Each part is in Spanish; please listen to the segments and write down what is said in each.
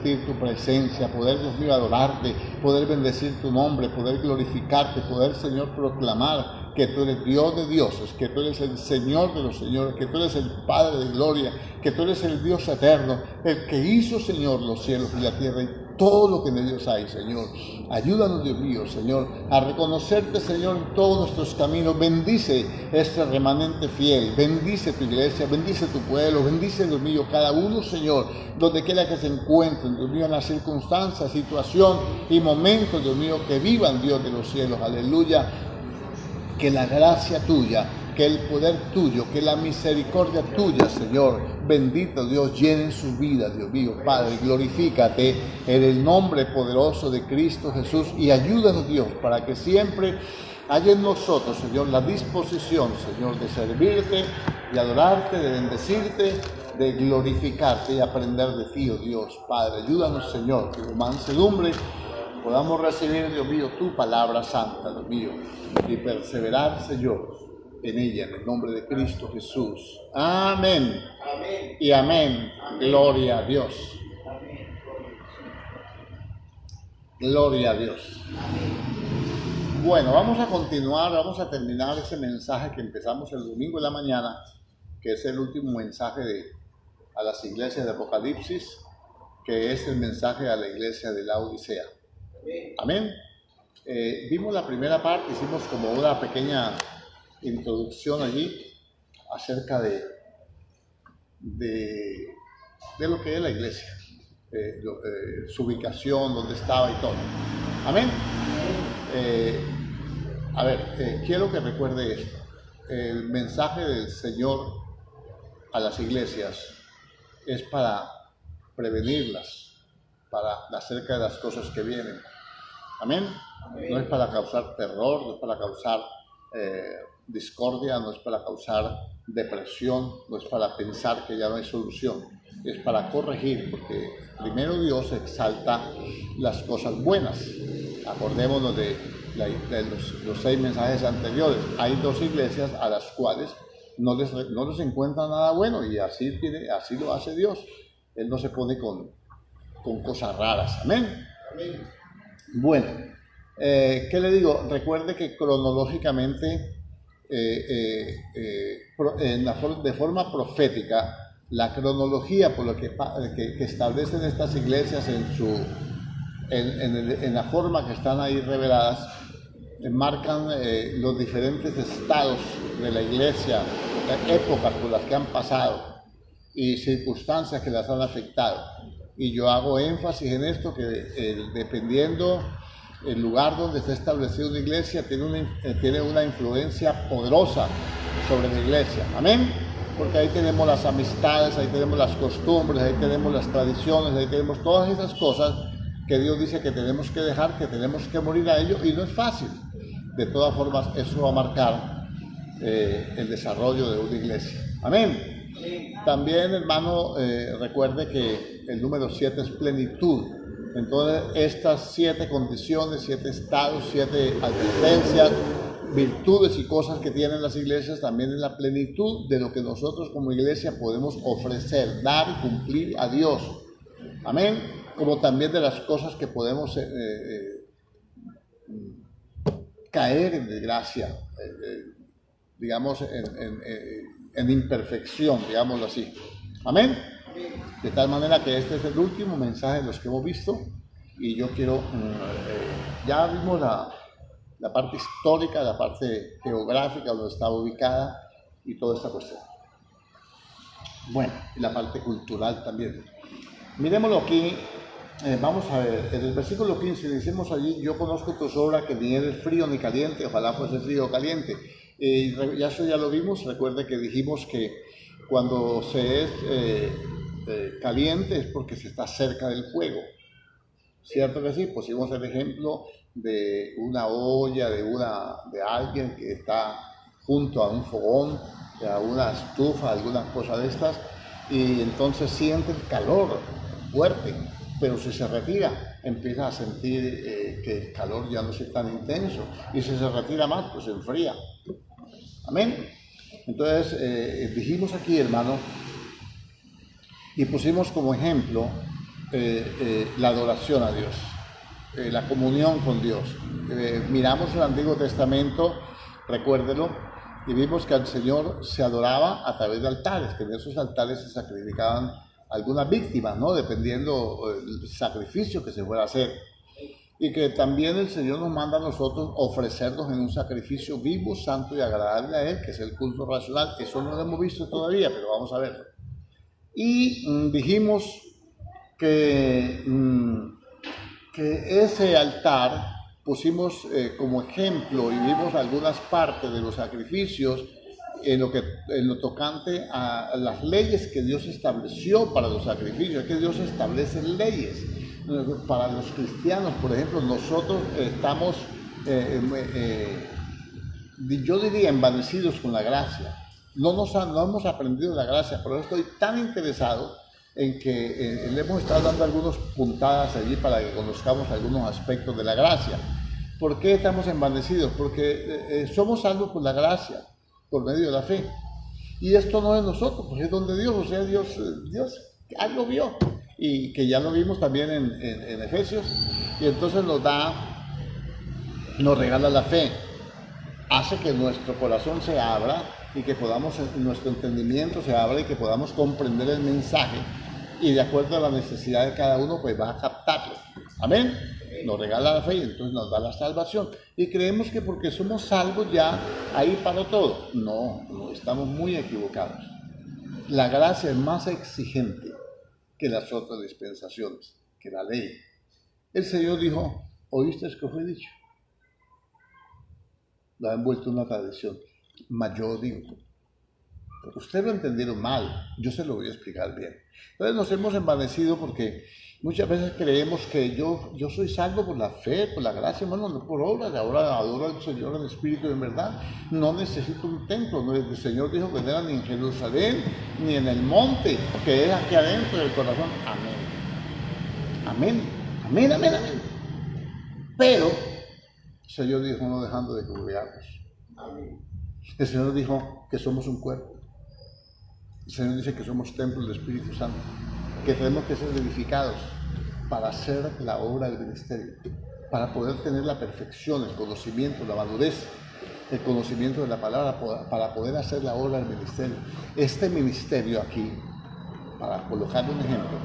sentir tu presencia, poder, Dios mío, adorarte, poder bendecir tu nombre, poder glorificarte, poder, Señor, proclamar que tú eres Dios de dioses, que tú eres el Señor de los señores, que tú eres el Padre de gloria, que tú eres el Dios eterno, el que hizo, Señor, los cielos y la tierra y todo lo que en ellos hay, Señor. Ayúdanos, Dios mío, Señor, a reconocerte, Señor, en todos nuestros caminos. Bendice este remanente fiel, bendice tu iglesia, bendice tu pueblo, bendice, Dios mío, cada uno, Señor, donde quiera que se encuentren, Dios mío, en las circunstancias, situación y momentos, Dios mío, que vivan, Dios de los cielos, aleluya. Que la gracia tuya, que el poder tuyo, que la misericordia tuya, Señor, bendito Dios, llenen su vida, Dios mío, Padre, glorifícate en el nombre poderoso de Cristo Jesús y ayúdanos, Dios, para que siempre haya en nosotros, Señor, la disposición, Señor, de servirte, de adorarte, de bendecirte, de glorificarte y aprender de ti, oh Dios, Padre. Ayúdanos, Señor, que con mansedumbre podamos recibir, Dios mío, tu palabra santa, Dios mío, y perseverar, Señor, en ella, en el nombre de Cristo Jesús. Amén. Amén. Y amén. Gloria a Dios. Amén. Gloria a Dios. Amén. Bueno, vamos a continuar, vamos a terminar ese mensaje que empezamos el domingo en la mañana, que es el último mensaje a las iglesias de Apocalipsis, que es el mensaje a la iglesia de la Odisea. Amén. Vimos la primera parte, hicimos como una pequeña introducción allí acerca de lo que es la iglesia, su ubicación, dónde estaba y todo. Amén. Quiero que recuerde esto. El mensaje del Señor a las iglesias es para prevenirlas, para acerca de las cosas que vienen. Amén. No es para causar terror, no es para causar discordia, no es para causar depresión, no es para pensar que ya no hay solución, es para corregir, porque primero Dios exalta las cosas buenas. Acordémonos de los 6 mensajes anteriores. Hay 2 iglesias a las cuales no les encuentra nada bueno, y así lo hace Dios. Él no se pone con cosas raras. Amén. Amén. Bueno, ¿qué le digo? Recuerde que cronológicamente, de forma profética, la cronología por lo que establecen estas iglesias en la forma que están ahí reveladas, marcan los diferentes estados de la iglesia, épocas por las que han pasado y circunstancias que las han afectado. Y yo hago énfasis en esto, que dependiendo el lugar donde está establecida una iglesia, tiene una influencia poderosa sobre la iglesia. Amén. Porque ahí tenemos las amistades, ahí tenemos las costumbres, ahí tenemos las tradiciones, ahí tenemos todas esas cosas que Dios dice que tenemos que dejar, que tenemos que morir a ello, y no es fácil. De todas formas, eso va a marcar el desarrollo de una iglesia. Amén. También, hermano, recuerde que el número 7 es plenitud. Entonces, estas 7 condiciones, 7 estados, 7 advertencias, virtudes y cosas que tienen las iglesias, también es la plenitud de lo que nosotros como iglesia podemos ofrecer, dar y cumplir a Dios. Amén. Como también de las cosas que podemos caer en desgracia, digamos, en imperfección, digámoslo así. Amén. De tal manera que este es el último mensaje de los que hemos visto, y yo quiero, ya vimos la parte histórica, la parte geográfica, donde estaba ubicada y toda esta cuestión. Bueno, y la parte cultural también. Miremoslo aquí, vamos a ver, en el versículo 15 decimos allí: yo conozco tus obras, que ni eres frío ni caliente, ojalá fuese frío o caliente. Eso ya lo vimos. Recuerde que dijimos que cuando se es caliente es porque se está cerca del fuego. ¿Cierto que sí? Pusimos el ejemplo de una olla, de alguien que está junto a un fogón, a una estufa, alguna cosa de estas, y entonces siente el calor fuerte, pero si se retira, empieza a sentir que el calor ya no es tan intenso, y si se retira más, pues se enfría. Amén. Entonces, dijimos aquí, hermano, y pusimos como ejemplo la adoración a Dios, la comunión con Dios. Miramos el Antiguo Testamento, recuérdelo, y vimos que al Señor se adoraba a través de altares, que en esos altares se sacrificaban algunas víctimas, ¿no? Dependiendo del sacrificio que se fuera a hacer. Y que también el Señor nos manda a nosotros ofrecernos en un sacrificio vivo, santo y agradable a Él, que es el culto racional. Eso no lo hemos visto todavía, pero vamos a verlo. Y dijimos que ese altar pusimos como ejemplo y vimos algunas partes de los sacrificios en lo tocante a las leyes que Dios estableció para los sacrificios. Es que Dios establece leyes. Para los cristianos, por ejemplo, nosotros estamos, yo diría, envanecidos con la gracia. No hemos aprendido la gracia, pero estoy tan interesado en que le hemos estado dando algunas puntadas allí para que conozcamos algunos aspectos de la gracia. ¿Por qué estamos envanecidos? Porque somos salvos por la gracia, por medio de la fe. Y esto no es nosotros, pues es donde Dios, o sea, Dios algo vio. Y que ya lo vimos también en Efesios, y entonces nos regala la fe, hace que nuestro corazón se abra y que nuestro entendimiento se abra y que podamos comprender el mensaje y de acuerdo a la necesidad de cada uno pues va a captarlo. Amén. Nos regala la fe y entonces nos da la salvación y creemos que porque somos salvos ya ahí paró todo. No, estamos muy equivocados. La gracia es más exigente que las otras dispensaciones, que la ley. El Señor dijo, ¿oíste que fue dicho? Lo ha envuelto en una tradición, mas yo digo. Ustedes lo entendieron mal, yo se lo voy a explicar bien. Entonces nos hemos envanecido porque muchas veces creemos que yo soy salvo por la fe, por la gracia, bueno, no por obras. Ahora adoro al Señor en espíritu y en verdad. No necesito un templo. El Señor dijo que no era ni en Jerusalén, ni en el monte, que es aquí adentro del corazón. Amén. Amén, amén, amén. Pero el Señor dijo, no dejando de congregarnos. Amén. El Señor dijo que somos un cuerpo. El Señor dice que somos templos del Espíritu Santo, que tenemos que ser edificados para hacer la obra del ministerio, para poder tener la perfección, el conocimiento, la madurez, el conocimiento de la palabra, para poder hacer la obra del ministerio. Este ministerio aquí, para colocarle un ejemplo,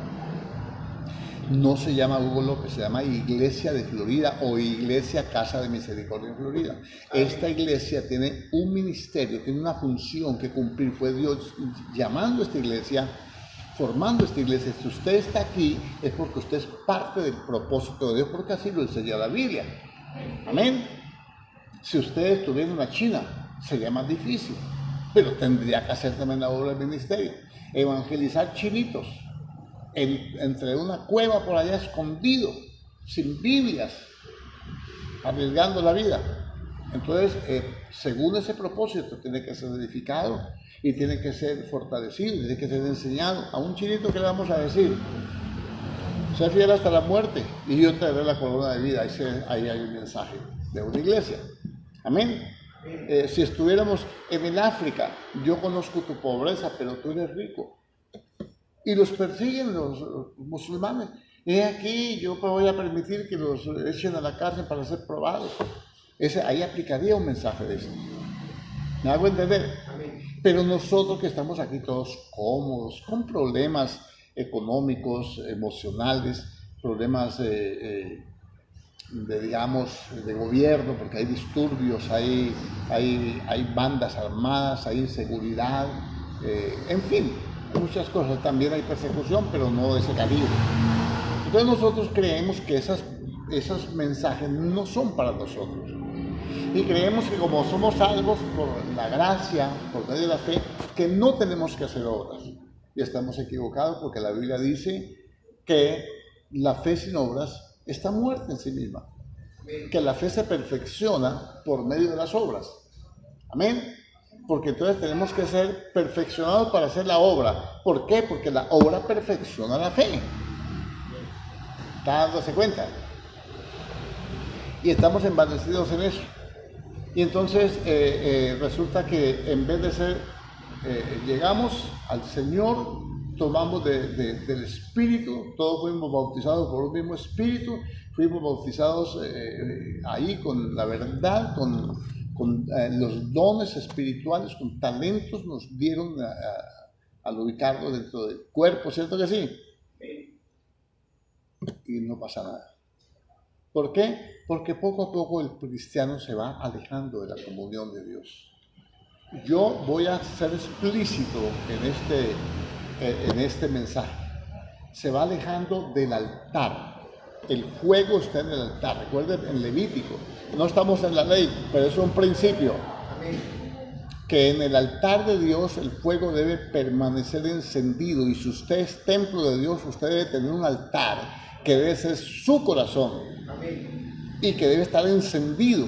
no se llama Hugo López, se llama Iglesia de Florida o Iglesia Casa de Misericordia en Florida. Esta iglesia tiene un ministerio, tiene una función que cumplir. Fue Dios llamando a esta iglesia, formando esta iglesia. Si usted está aquí es porque usted es parte del propósito de Dios, porque así lo enseña la Biblia. Amén. Si usted estuviera en la China, sería más difícil, pero tendría que hacer también la obra del ministerio. Evangelizar chinitos entre una cueva por allá escondido, sin Biblias, arriesgando la vida. Entonces, según ese propósito, tiene que ser edificado y tiene que ser fortalecido, tiene que ser enseñado. A un chinito, ¿qué le vamos a decir? Sé fiel hasta la muerte y yo te daré la corona de vida. Ahí hay un mensaje de una iglesia. Amén. Si estuviéramos en el África, yo conozco tu pobreza, pero tú eres rico. Y los persiguen los musulmanes. Aquí yo voy a permitir que los echen a la cárcel para ser probados. Ahí aplicaría un mensaje de eso. ¿Me hago entender? Pero nosotros que estamos aquí todos cómodos, con problemas económicos, emocionales, problemas digamos, de gobierno, porque hay disturbios, hay bandas armadas, hay inseguridad, en fin, muchas cosas. También hay persecución, pero no de ese calibre. Entonces nosotros creemos que esos mensajes no son para nosotros. Y creemos que como somos salvos por la gracia, por medio de la fe, que no tenemos que hacer obras. Y estamos equivocados porque la Biblia dice que la fe sin obras está muerta en sí misma. Que la fe se perfecciona por medio de las obras. Amén. Porque entonces tenemos que ser perfeccionados para hacer la obra. ¿Por qué? Porque la obra perfecciona la fe. ¿Está dándose cuenta? Y estamos envanecidos en eso. Y entonces resulta que en vez de ser, llegamos al Señor tomamos del Espíritu, todos fuimos bautizados por un mismo Espíritu, fuimos bautizados ahí con la verdad, con los dones espirituales, con talentos nos dieron al ubicarlo dentro del cuerpo, ¿cierto que sí? Y no pasa nada. ¿Por qué? Porque poco a poco el cristiano se va alejando de la comunión de Dios. Yo voy a ser explícito en este mensaje. Se va alejando del altar. El fuego está en el altar. Recuerden, en Levítico, no estamos en la ley, pero es un principio. Que en el altar de Dios el fuego debe permanecer encendido. Y si usted es templo de Dios, usted debe tener un altar que debe ser su corazón. Y que debe estar encendido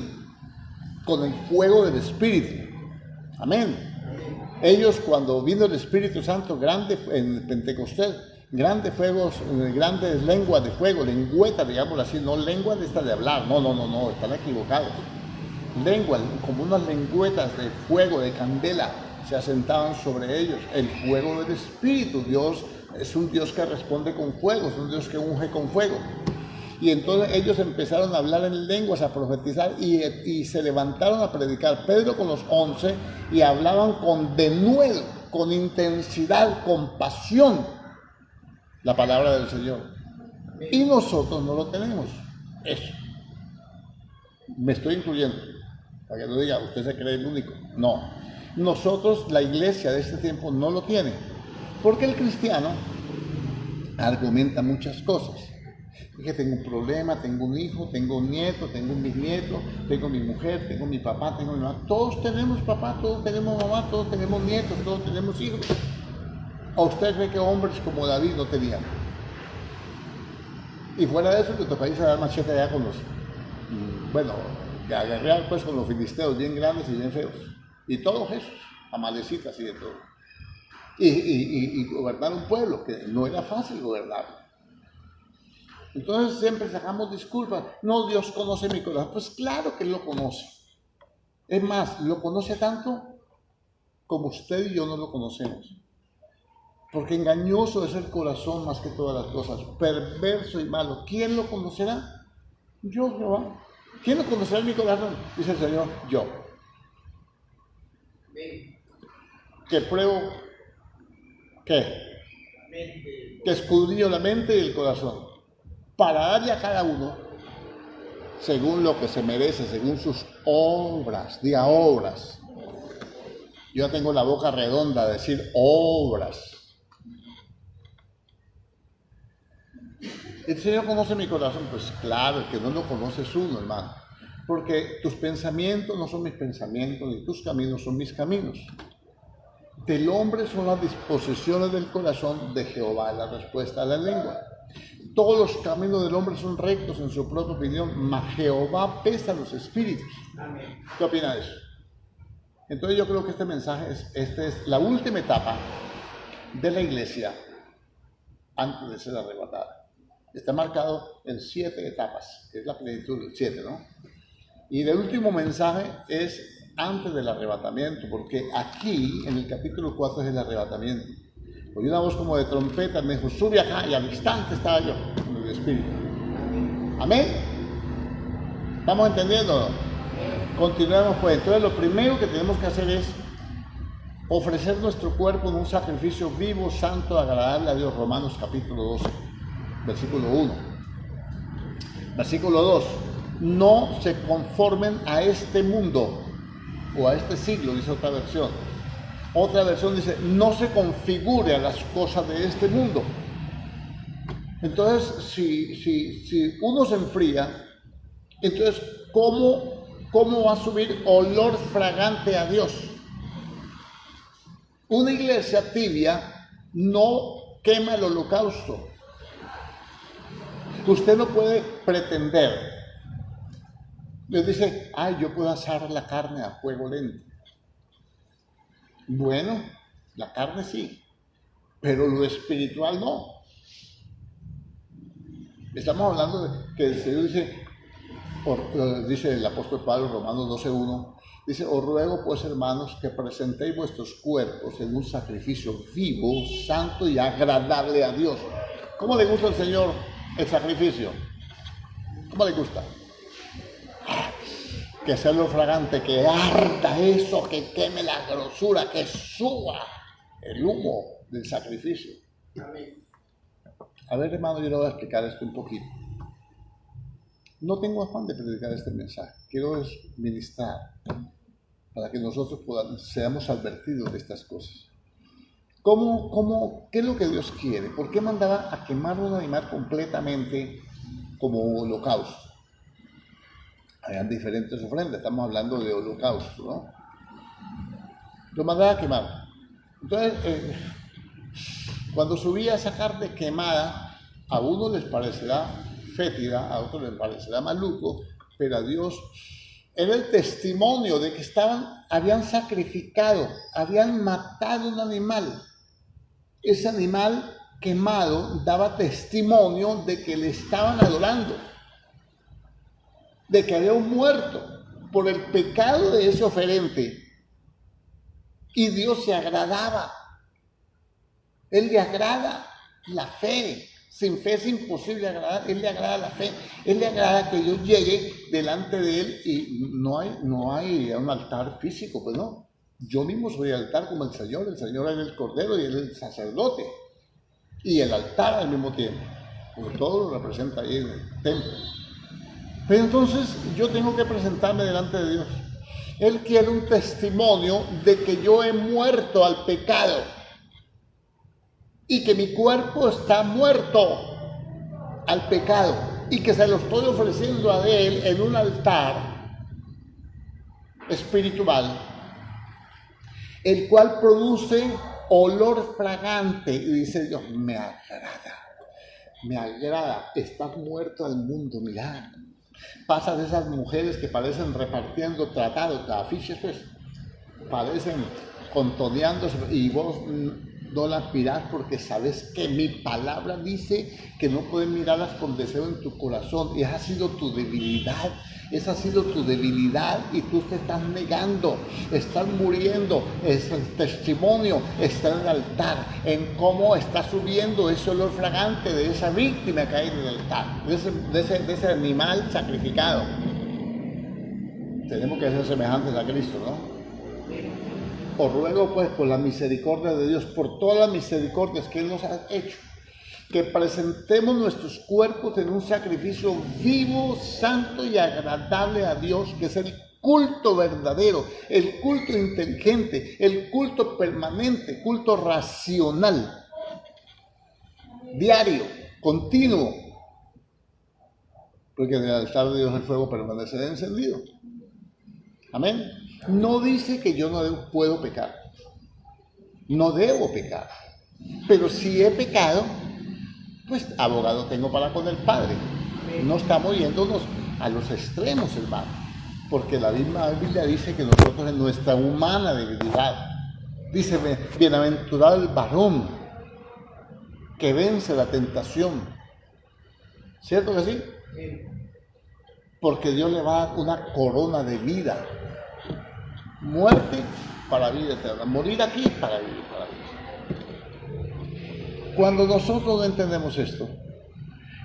con el fuego del Espíritu. Amén. Ellos, cuando vino el Espíritu Santo grande en Pentecostés, grandes fuegos, grandes lenguas de fuego, lengüetas, digámoslo así, no lenguas de esta de hablar, no, están equivocados. Lenguas, como unas lengüetas de fuego, de candela, se asentaban sobre ellos. El fuego del Espíritu. Dios es un Dios que responde con fuego, es un Dios que unge con fuego. Y entonces ellos empezaron a hablar en lenguas, a profetizar y se levantaron a predicar. Pedro con los 11 y hablaban con denuedo, con intensidad, con pasión la palabra del Señor. Y nosotros no lo tenemos. Eso. Me estoy incluyendo. Para que no diga, usted se cree el único. No. Nosotros, la iglesia de este tiempo, no lo tiene. Porque el cristiano argumenta muchas cosas. Que tengo un problema, tengo un hijo, tengo un nieto, tengo un bisnieto, tengo mi mujer, tengo mi papá, tengo mi mamá. Todos tenemos papá, todos tenemos mamá, todos tenemos nietos, todos tenemos hijos. ¿O usted cree que hombres como David no tenían? Y fuera de eso, te toca irse a dar machete allá con los, a guerrear pues con los filisteos bien grandes y bien feos. Y todos esos, amalecitas y de todo. Y gobernar un pueblo, que no era fácil gobernar. Entonces siempre sacamos disculpas. No, Dios conoce mi corazón. Pues claro que Él lo conoce. Es más, lo conoce tanto como usted y yo no lo conocemos. Porque engañoso es el corazón más que todas las cosas. Perverso y malo. ¿Quién lo conocerá? Yo, Jehová. ¿Quién lo conocerá en mi corazón? Dice el Señor, yo. Que pruebo, ¿qué? Que escudriño la mente y el corazón. Para darle a cada uno según lo que se merece, según sus obras. Diga obras. Yo tengo la boca redonda de decir obras. ¿El Señor conoce mi corazón? Pues claro, el que no lo conoce es uno, hermano. Porque tus pensamientos no son mis pensamientos, ni tus caminos son mis caminos. Del hombre son las disposiciones del corazón, de Jehová la respuesta a la lengua. Todos los caminos del hombre son rectos en su propia opinión, mas Jehová pesa los espíritus. Amén. ¿Qué opina de eso? Entonces yo creo que este mensaje es la última etapa de la iglesia antes de ser arrebatada. Está marcado en 7 etapas, que es la plenitud del 7, ¿no? Y el último mensaje es antes del arrebatamiento, porque aquí en el capítulo 4 es el arrebatamiento. Oí una voz como de trompeta, me dijo, sube acá, y al instante estaba yo con el Espíritu. Amén. ¿Estamos entendiendo? Continuemos pues. Entonces lo primero que tenemos que hacer es ofrecer nuestro cuerpo en un sacrificio vivo, santo, agradable a Dios. Romanos capítulo 12, versículo 1. Versículo 2. No se conformen a este mundo o a este siglo, dice otra versión. Otra versión dice, no se configure a las cosas de este mundo. Entonces, si uno se enfría, entonces, ¿cómo va a subir olor fragante a Dios? Una iglesia tibia no quema el holocausto. Usted no puede pretender. Les dice, yo puedo asar la carne a fuego lento. Bueno, la carne sí, pero lo espiritual no. Estamos hablando de que el Señor dice, dice el apóstol Pablo, Romanos 12:1, dice, os ruego pues, hermanos, que presentéis vuestros cuerpos en un sacrificio vivo, santo y agradable a Dios. ¿Cómo le gusta al Señor el sacrificio? ¿Cómo le gusta? Que sea lo fragante, que arda eso, que queme la grosura, que suba el humo del sacrificio. Amén. A ver, hermano, yo le voy a explicar esto un poquito. No tengo afán de predicar este mensaje, quiero ministrar para que nosotros seamos advertidos de estas cosas. ¿Qué es lo que Dios quiere? ¿Por qué mandaba a quemar un animal completamente como holocausto? Habían diferentes ofrendas, estamos hablando de holocausto, ¿no? Lo mandaba a quemar. Entonces, cuando subía esa carne quemada, a uno les parecerá fétida, a otros les parecerá maluco, pero a Dios era el testimonio de que habían sacrificado, habían matado un animal. Ese animal quemado daba testimonio de que le estaban adorando, de que había un muerto por el pecado de ese oferente. Y Dios se agradaba. Él le agrada la fe. Sin fe es imposible agradar. Él le agrada la fe. Él le agrada que yo llegue delante de Él y no hay un altar físico, pues no. Yo mismo soy el altar como el Señor. El Señor es el Cordero y Él es el sacerdote. Y el altar al mismo tiempo. Porque todo lo representa ahí en el templo. Pero entonces yo tengo que presentarme delante de Dios. Él quiere un testimonio de que yo he muerto al pecado y que mi cuerpo está muerto al pecado y que se lo estoy ofreciendo a Él en un altar espiritual, el cual produce olor fragante. Y dice Dios, me agrada, estás muerto al mundo, mirad. Pasas de esas mujeres que parecen repartiendo tratados, afiches, pues, parecen contoneándose y vos no las mirás porque sabes que mi palabra dice que no puedes mirarlas con deseo en tu corazón. Y esa ha sido tu debilidad. Esa ha sido tu debilidad y tú te estás negando, estás muriendo. Es el testimonio, está en el altar, en cómo está subiendo ese olor fragante de esa víctima que hay en el altar, de ese animal sacrificado. Tenemos que ser semejantes a Cristo, ¿no? Os ruego pues por la misericordia de Dios, por todas las misericordias que Él nos ha hecho, que presentemos nuestros cuerpos en un sacrificio vivo, santo y agradable a Dios, que es el culto verdadero, el culto inteligente, el culto permanente, culto racional, diario, continuo, porque en el altar de Dios el fuego permanecerá encendido. Amén. No dice que yo no puedo pecar, no debo pecar, pero si he pecado, pues abogado tengo para con el Padre. No estamos yéndonos a los extremos, hermano, porque la misma Biblia dice que nosotros en nuestra humana debilidad, dice, bienaventurado el varón que vence la tentación. ¿Cierto que sí? Porque Dios le va a dar una corona de vida. Muerte para vida eterna. Morir aquí para vivir para Dios. Cuando nosotros no entendemos esto,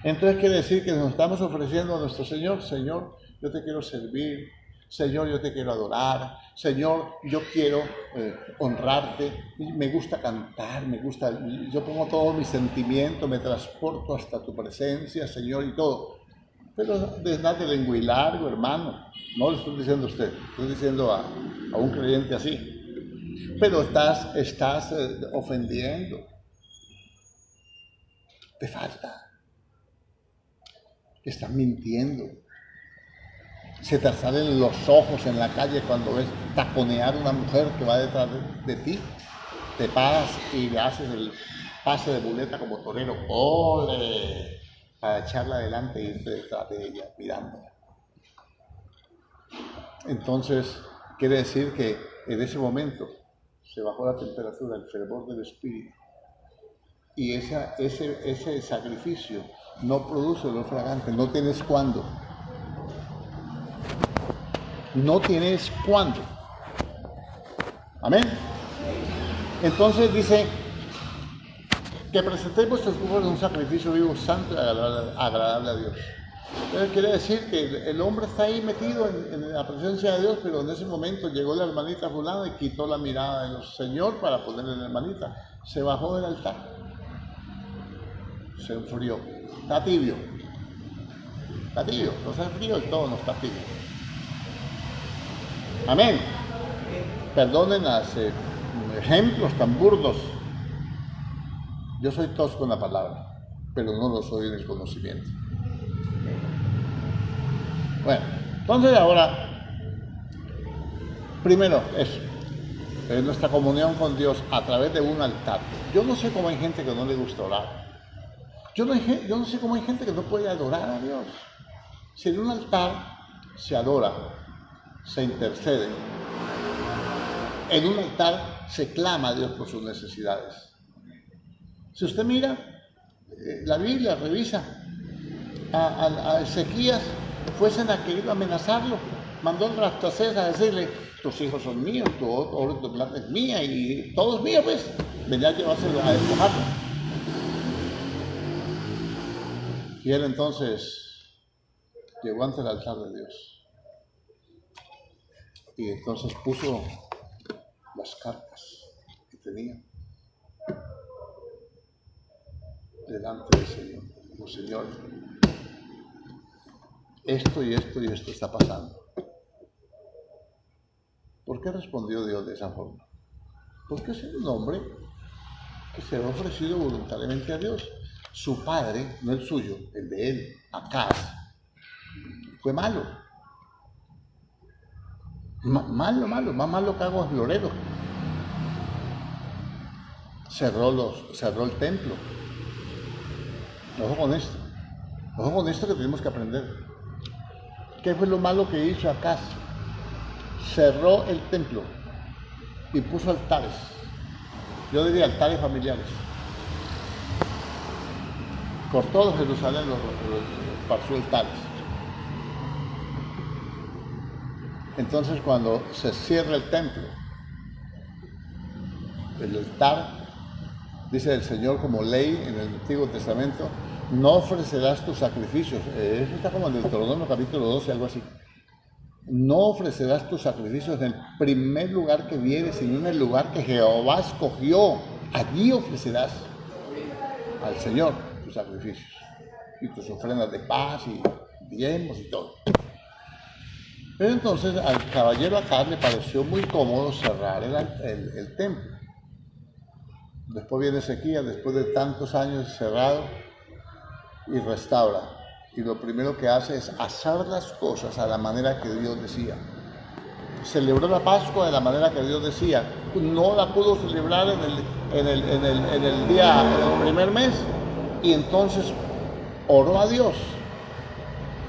entonces quiere decir que nos estamos ofreciendo a nuestro Señor. Señor, yo te quiero servir. Señor, yo te quiero adorar. Señor, yo quiero honrarte. Me gusta cantar, yo pongo todo mi sentimiento, me transporto hasta tu presencia, Señor, y todo. Pero desde de lengua y largo, hermano. No le estoy diciendo a usted, estoy diciendo a un creyente así. Pero estás ofendiendo. Te falta. Estás mintiendo. Se te salen los ojos en la calle cuando ves taconear a una mujer que va detrás de ti. Te paras y le haces el pase de muleta como torero. ¡Ole! Para echarla adelante y irte detrás de ella, mirándola. Entonces, quiere decir que en ese momento se bajó la temperatura, el fervor del espíritu. Y ese sacrificio no produce olor fragante, no tienes cuándo. no tienes cuándo. Amén. Entonces dice que presentéis vuestros cuerpos en un sacrificio vivo, santo y agradable a Dios. Entonces quiere decir que el hombre está ahí metido en la presencia de Dios, pero en ese momento llegó la hermanita fulana y quitó la mirada del Señor para ponerle a la hermanita. Se bajó del altar. Se enfrió. Está tibio. Está tibio. No está frío y todo, no está tibio. Amén. Perdonen los ejemplos tan burdos. Yo soy tosco en la palabra, pero no lo soy en el conocimiento. Bueno, entonces ahora, primero eso, es nuestra comunión con Dios a través de un altar. Yo no sé cómo hay gente que no le gusta orar. Yo no sé cómo hay gente que no puede adorar a Dios. Si en un altar se adora, se intercede, en un altar se clama a Dios por sus necesidades. Si usted mira la Biblia, revisa, a Ezequías fuesen a querer amenazarlo, mandó al Rastasés a decirle: tus hijos son míos, tu oro, tu plata es mía y todo es mío, pues, venía a llevárselo, a despojarlo. Y él entonces llegó ante el altar de Dios y entonces puso las cartas que tenía delante del Señor. Dijo: Señor, esto y esto y esto está pasando. ¿Por qué respondió Dios de esa forma? Porque es un hombre que se ha ofrecido voluntariamente a Dios. Su padre, no el suyo, el de él, Acaz, fue malo. Malo, más malo que Agos Florero. Cerró el templo. Ojo con esto que tenemos que aprender. ¿Qué fue lo malo que hizo Acaz? Cerró el templo y puso altares. Yo diría altares familiares. Por todo Jerusalén los esparció altares. Entonces, cuando se cierra el templo, el altar, dice el Señor como ley en el Antiguo Testamento: no ofrecerás tus sacrificios. Eso está como en Deuteronomio capítulo 12, algo así. No ofrecerás tus sacrificios en el primer lugar que vieres, sino en el lugar que Jehová escogió. Allí ofrecerás al Señor tus sacrificios y tus ofrendas de paz y diezmos y todo. Pero entonces al caballero Acaz le pareció muy cómodo cerrar el templo. Después viene Ezequías, después de tantos años cerrado, y restaura. Y lo primero que hace es hacer las cosas a la manera que Dios decía. Celebró la Pascua de la manera que Dios decía. No la pudo celebrar en el primer mes. Y entonces oró a Dios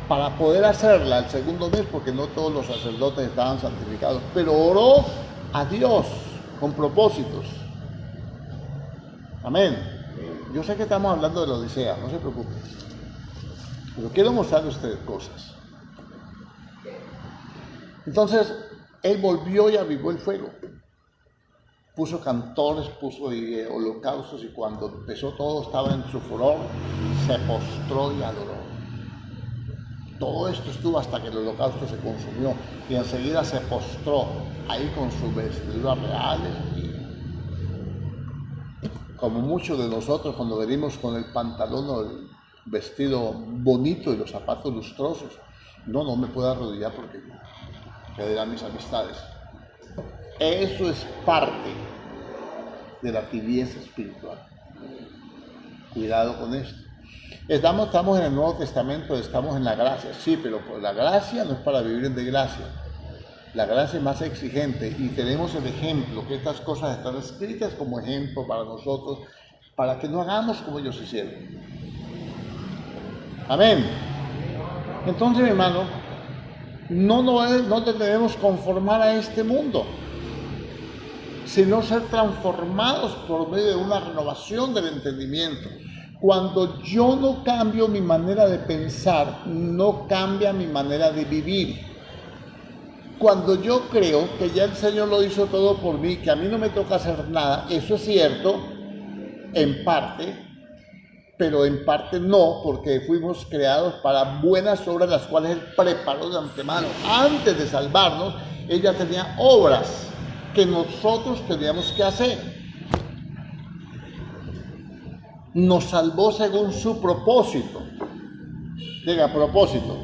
para poder hacerla el segundo mes, porque no todos los sacerdotes estaban santificados. Pero oró a Dios con propósitos. Amén. Yo sé que estamos hablando de la Odisea, no se preocupen. Pero quiero mostrarle a ustedes cosas. Entonces, él volvió y avivó el fuego. Puso cantores, puso holocaustos, y cuando empezó todo estaba en su furor, se postró y adoró. Todo esto estuvo hasta que el holocausto se consumió, y enseguida se postró ahí con sus vestiduras reales. Como muchos de nosotros cuando venimos con el pantalón o el vestido bonito y los zapatos lustrosos, no me puedo arrodillar porque ¿qué dirán mis amistades? Eso es parte de la tibieza espiritual. Cuidado con esto. Estamos en el Nuevo Testamento, estamos en la gracia, sí, pero la gracia no es para vivir en desgracia. La gracia es más exigente y tenemos el ejemplo, que estas cosas están escritas como ejemplo para nosotros, para que no hagamos como ellos hicieron. Amén. Entonces, mi hermano, no te debemos conformar a este mundo, sino ser transformados por medio de una renovación del entendimiento. Cuando yo no cambio mi manera de pensar, no cambia mi manera de vivir. Cuando yo creo que ya el Señor lo hizo todo por mí, que a mí no me toca hacer nada, eso es cierto, en parte, pero en parte no, porque fuimos creados para buenas obras, las cuales Él preparó de antemano. Antes de salvarnos, Él ya tenía obras que nosotros teníamos que hacer. Nos salvó según su propósito. Diga propósito.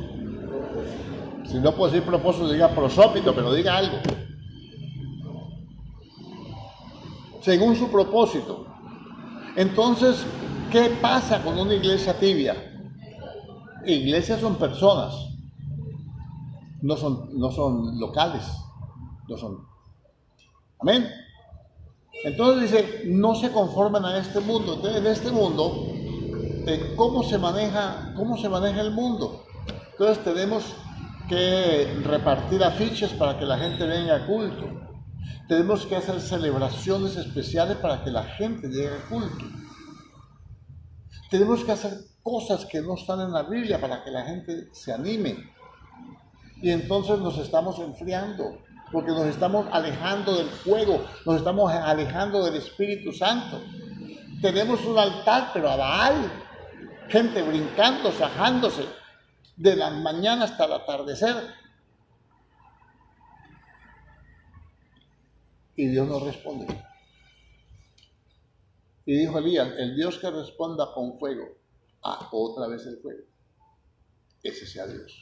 Si no puedo decir propósito, diga prosópito, pero diga algo. Según su propósito. Entonces, ¿qué pasa con una iglesia tibia? Iglesias son personas, no son locales, no son. Amén. Entonces dice, no se conforman a este mundo. Entonces, en este mundo, ¿cómo se maneja el mundo? Entonces tenemos que repartir afiches para que la gente venga al culto. Tenemos que hacer celebraciones especiales para que la gente llegue al culto. Tenemos que hacer cosas que no están en la Biblia para que la gente se anime. Y entonces nos estamos enfriando, porque nos estamos alejando del fuego, nos estamos alejando del Espíritu Santo. Tenemos un altar, pero a Baal, gente brincando, sajándose, de la mañana hasta el atardecer. Y Dios no responde. Y dijo Elías, el Dios que responda con fuego, otra vez el fuego, ese sea Dios.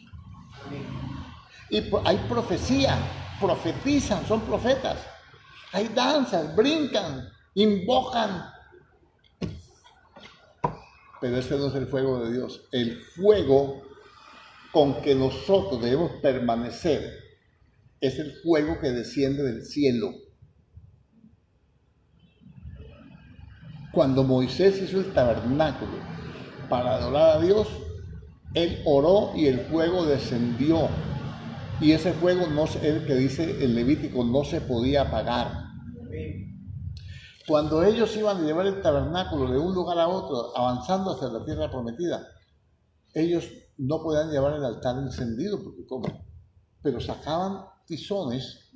Y hay profecía, profetizan, son profetas. Hay danzas, brincan, invocan. Pero ese no es el fuego de Dios. El fuego con que nosotros debemos permanecer es el fuego que desciende del cielo. Cuando Moisés hizo el tabernáculo para adorar a Dios, él oró y el fuego descendió. Y ese fuego, no es el que dice el Levítico, no se podía apagar. Cuando ellos iban a llevar el tabernáculo de un lugar a otro, avanzando hacia la tierra prometida, ellos no podían llevar el altar encendido, porque ¿cómo? Pero sacaban tizones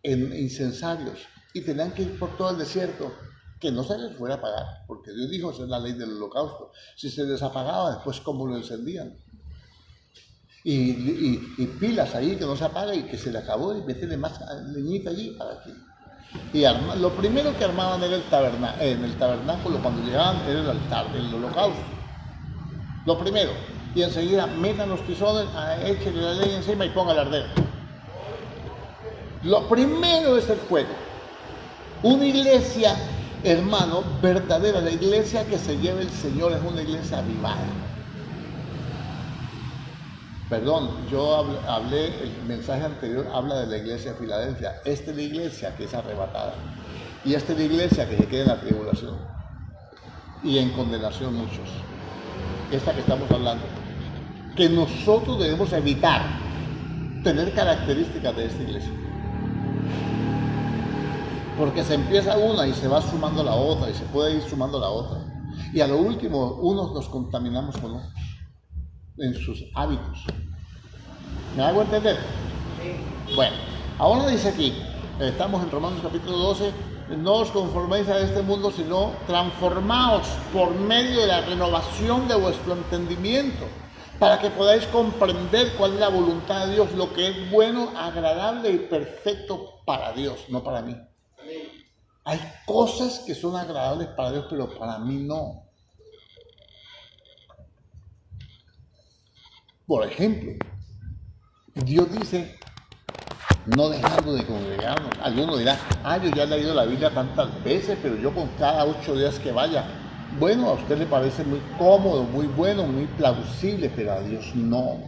en incensarios y tenían que ir por todo el desierto, que no se les fuera a apagar, porque Dios dijo, esa es la ley del holocausto. Si se les apagaba, después ¿cómo lo encendían? Y pilas ahí que no se apaga y que se le acabó, y meterle más leñita allí para que... Y lo primero que armaban era en el tabernáculo, cuando llegaban, era el altar, el holocausto. Lo primero. Y enseguida metan los tizones, échenle la leña encima y pongan a arder. Lo primero es el fuego. Una iglesia, hermano, verdadera, la iglesia que se lleva el Señor es una iglesia avivada. Perdón, yo hablé, el mensaje anterior habla de la iglesia de Filadelfia. Esta es la iglesia que es arrebatada. Y esta es la iglesia que se queda en la tribulación. Y en condenación muchos. Esta que estamos hablando. Que nosotros debemos evitar tener características de esta iglesia. Porque se empieza una y se va sumando la otra y se puede ir sumando la otra. Y a lo último, unos nos contaminamos con otros en sus hábitos. ¿Me hago entender? Sí. Bueno, ahora dice aquí, estamos en Romanos capítulo 12, no os conforméis a este mundo, sino transformaos por medio de la renovación de vuestro entendimiento, para que podáis comprender cuál es la voluntad de Dios, lo que es bueno, agradable y perfecto para Dios, no para mí. Hay cosas que son agradables para Dios, pero para mí no. Por ejemplo, Dios dice, no dejando de congregarnos. Alguno dirá, yo ya he leído la Biblia tantas veces, pero yo con cada 8 días que vaya. Bueno, a usted le parece muy cómodo, muy bueno, muy plausible, pero a Dios no.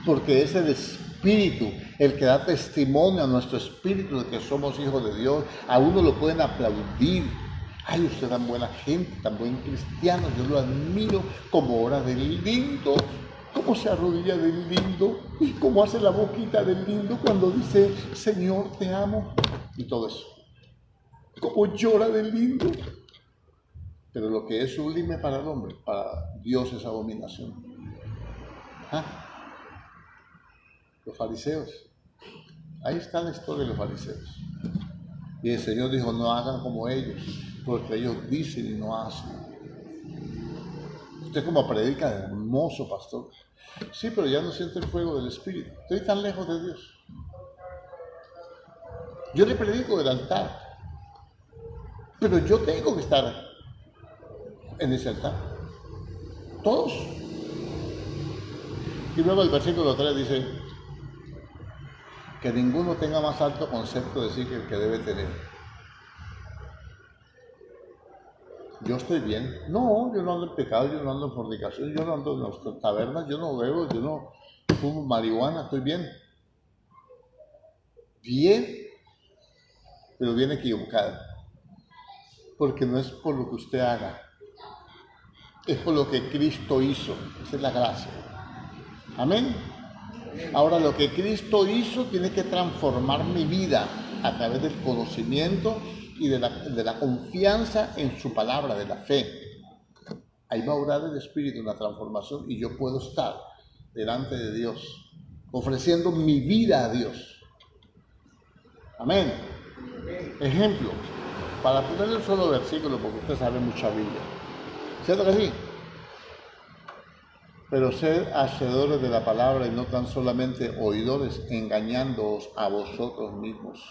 Porque es el Espíritu el que da testimonio a nuestro espíritu de que somos hijos de Dios. A uno lo pueden aplaudir. Ay, usted tan buena gente, tan buen cristiano, yo lo admiro, como ora del lindo, cómo se arrodilla del lindo, y cómo hace la boquita del lindo cuando dice, Señor, te amo, y todo eso. Cómo llora del lindo. Pero lo que es sublime para el hombre, para Dios es abominación. ¿Ah? Los fariseos. Ahí está la historia de los fariseos. Y el Señor dijo, no hagan como ellos, porque ellos dicen y no hacen. Usted como predica, hermoso pastor. Sí, pero ya no siento el fuego del Espíritu. Estoy tan lejos de Dios. Yo le predico del altar, pero yo tengo que estar en ese altar. Todos. Y luego el versículo 3 dice que ninguno tenga más alto concepto de sí que el que debe tener. Yo estoy bien. No, yo no ando en pecado, yo no ando en fornicación, yo no ando en las tabernas, yo no bebo, yo no fumo marihuana, estoy bien. Bien, pero bien equivocado. Porque no es por lo que usted haga, es por lo que Cristo hizo. Esa es la gracia. Amén. Ahora, lo que Cristo hizo tiene que transformar mi vida a través del conocimiento y de la confianza en su palabra, de la fe. Ahí va a obrar el Espíritu en la transformación y yo puedo estar delante de Dios, ofreciendo mi vida a Dios. Amén. Ejemplo, para poner un solo versículo, porque usted sabe mucha Biblia. ¿Cierto que sí? Pero sed hacedores de la palabra y no tan solamente oidores, engañándoos a vosotros mismos.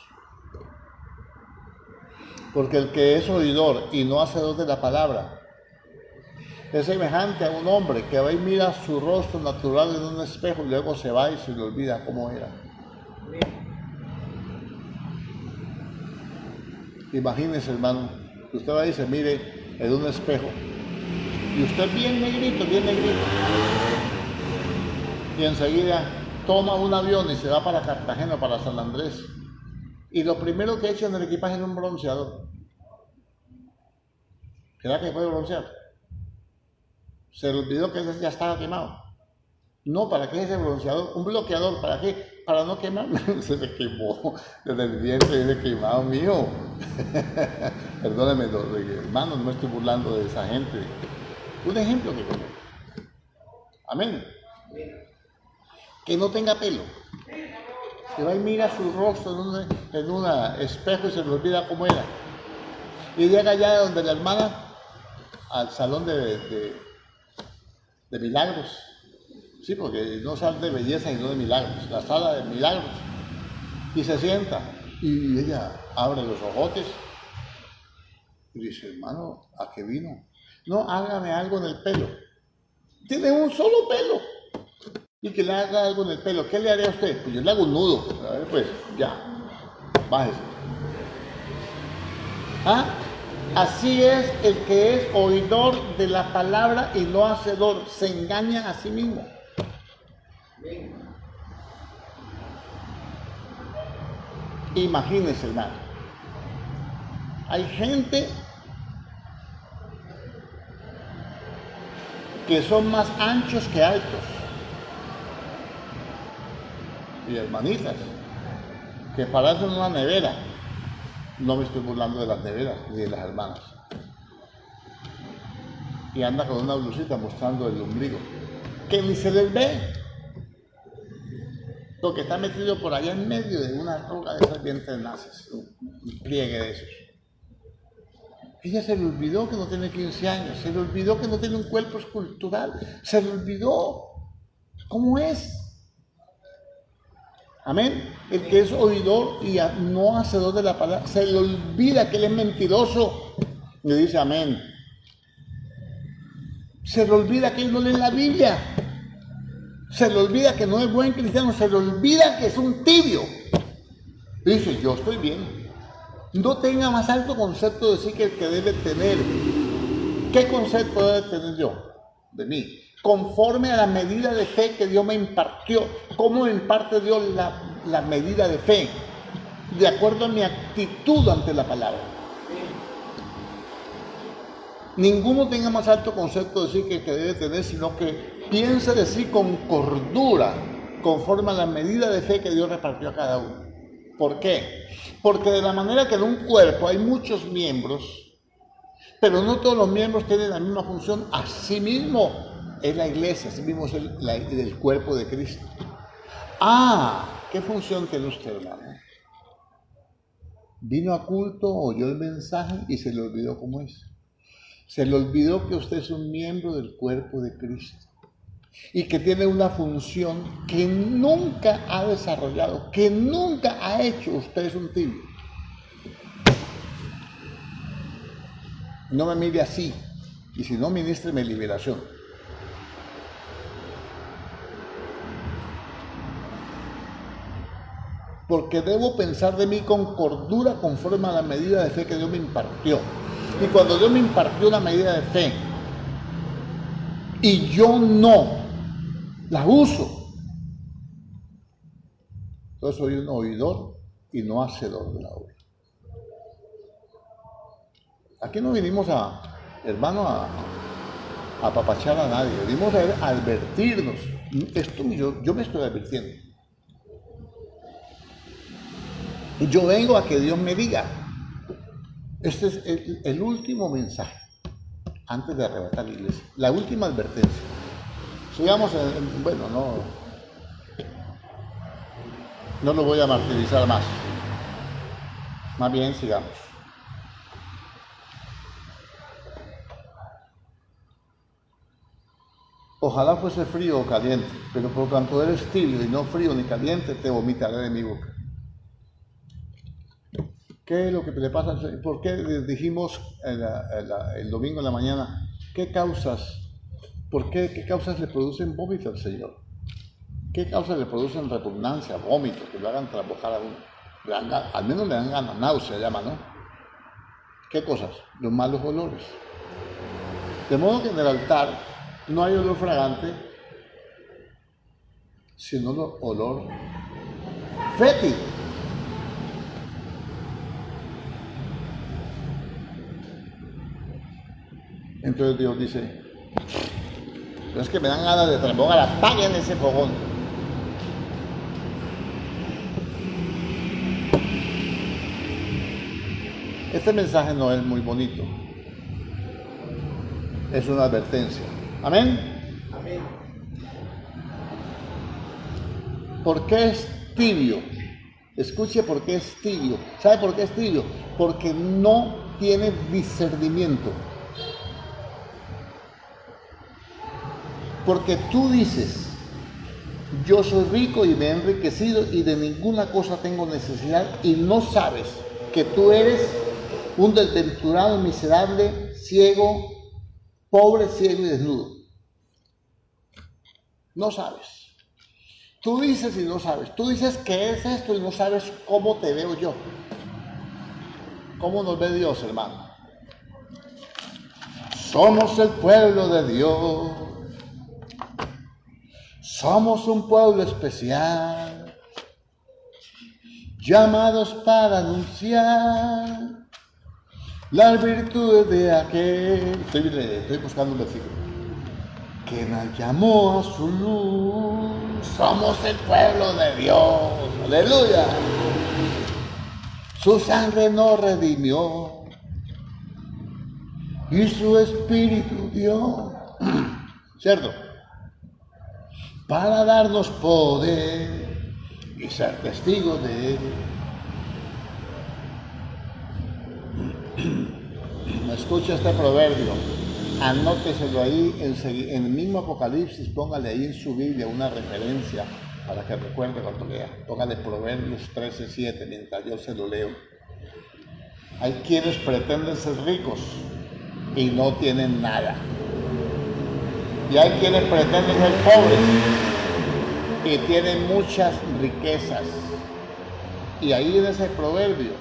Porque el que es oidor y no hacedor de la palabra es semejante a un hombre que va y mira su rostro natural en un espejo y luego se va y se le olvida cómo era. Imagínese, hermano, que usted va y se mire en un espejo y usted bien negrito, y enseguida toma un avión y se va para Cartagena, para San Andrés, y lo primero que echa en el equipaje es un bronceador. ¿Será que puede broncear? Se le olvidó que ese ya estaba quemado. No, ¿para qué ese bronceador? Un bloqueador, ¿para qué? Para no quemarme. Se me quemó desde el vientre, ese quemado mío. Perdónenme, hermanos, no me estoy burlando de esa gente. Un ejemplo que conozco. Amén. Que no tenga pelo. Que va y mira su rostro en un espejo y se le olvida cómo era. Y llega allá donde la hermana, al salón de milagros. Sí, porque no sale de belleza y no de milagros. La sala de milagros. Y se sienta. Y ella abre los ojotes. Y dice, hermano, ¿a qué vino? No, hágame algo en el pelo. Tiene un solo pelo. Y que le haga algo en el pelo. ¿Qué le haré a usted? Pues yo le hago un nudo. A ver, pues, ya. Bájese. ¿Ah? Así es el que es oidor de la palabra y no hacedor. Se engaña a sí mismo. Imagínense, hermano. Hay gente que son más anchos que altos. Y hermanitas, que parecen una nevera. No me estoy burlando de las neveras ni de las hermanas. Y anda con una blusita mostrando el ombligo, que ni se les ve. Lo que está metido por allá en medio de una arruga de esas bien tenaces, un pliegue de esos. Ella se le olvidó que no tiene 15 años, se le olvidó que no tiene un cuerpo escultural, se le olvidó cómo es. Amén. El que es oidor y no hacedor de la palabra, se le olvida que él es mentiroso. Le dice amén. Se le olvida que él no lee la Biblia. Se le olvida que no es buen cristiano. Se le olvida que es un tibio. Dice, yo estoy bien. No tenga más alto concepto de sí que el que debe tener. ¿Qué concepto debe tener yo de mí? Conforme a la medida de fe que Dios me impartió. ¿Cómo me imparte Dios la medida de fe? De acuerdo a mi actitud ante la palabra. Ninguno tenga más alto concepto de sí que el que debe tener, sino que piense de sí con cordura, conforme a la medida de fe que Dios repartió a cada uno. ¿Por qué? Porque de la manera que en un cuerpo hay muchos miembros, pero no todos los miembros tienen la misma función. Asimismo, Es la iglesia, así mismo es el cuerpo de Cristo. ¿Qué función tiene usted, hermano? Vino a culto, oyó el mensaje y se le olvidó cómo es. Se le olvidó que usted es un miembro del cuerpo de Cristo y que tiene una función que nunca ha desarrollado, que nunca ha hecho. Usted es un tibio. No me mire así, y si no, ministreme liberación. Porque debo pensar de mí con cordura conforme a la medida de fe que Dios me impartió. Y cuando Dios me impartió una medida de fe y yo no la uso, entonces soy un oidor y no hacedor de la obra. Aquí no vinimos hermano, a apapachar a nadie, venimos a advertirnos. Yo me estoy advirtiendo. Yo vengo a que Dios me diga. Este es el último mensaje antes de arrebatar la iglesia, la última advertencia. Sigamos, no lo voy a martirizar más. Más bien sigamos. Ojalá fuese frío o caliente, pero por cuanto eres tibio y no frío ni caliente, te vomitaré de mi boca. ¿Qué es lo que le pasa al Señor? ¿Por qué dijimos el domingo en la mañana? ¿Qué causas le producen vómito al Señor? ¿Qué causas le producen repugnancia, vómito, que lo hagan trabajar a uno? Al menos le dan ganas, náusea llama, ¿no? ¿Qué cosas? Los malos olores. De modo que en el altar no hay olor fragante, sino olor fétido. Entonces Dios dice, es que me dan ganas de trembogar, apaguen ese fogón. Este mensaje no es muy bonito. Es una advertencia. ¿Amén? Amén. ¿Por qué es tibio? Escuche por qué es tibio. ¿Sabe por qué es tibio? Porque no tiene discernimiento. Porque tú dices, yo soy rico y me he enriquecido y de ninguna cosa tengo necesidad, y no sabes que tú eres un desventurado, miserable, ciego, pobre, ciego y desnudo. No sabes. Tú dices y no sabes. Tú dices que es esto y no sabes cómo te veo yo. ¿Cómo nos ve Dios, hermano? Somos el pueblo de Dios. Somos un pueblo especial, llamados para anunciar las virtudes de aquel. Estoy buscando un versículo. Que nos llamó a su luz. Somos el pueblo de Dios. Aleluya. Su sangre nos redimió y su espíritu dio. ¿Cierto? Para darnos poder y ser testigos de él. Escucha este proverbio, anóteselo ahí en el mismo Apocalipsis, póngale ahí en su Biblia una referencia para que recuerde cuando lea. Póngale Proverbios 13:7 mientras yo se lo leo. Hay quienes pretenden ser ricos y no tienen nada. Y hay quienes pretenden ser pobres y tienen muchas riquezas. Y ahí en ese proverbio,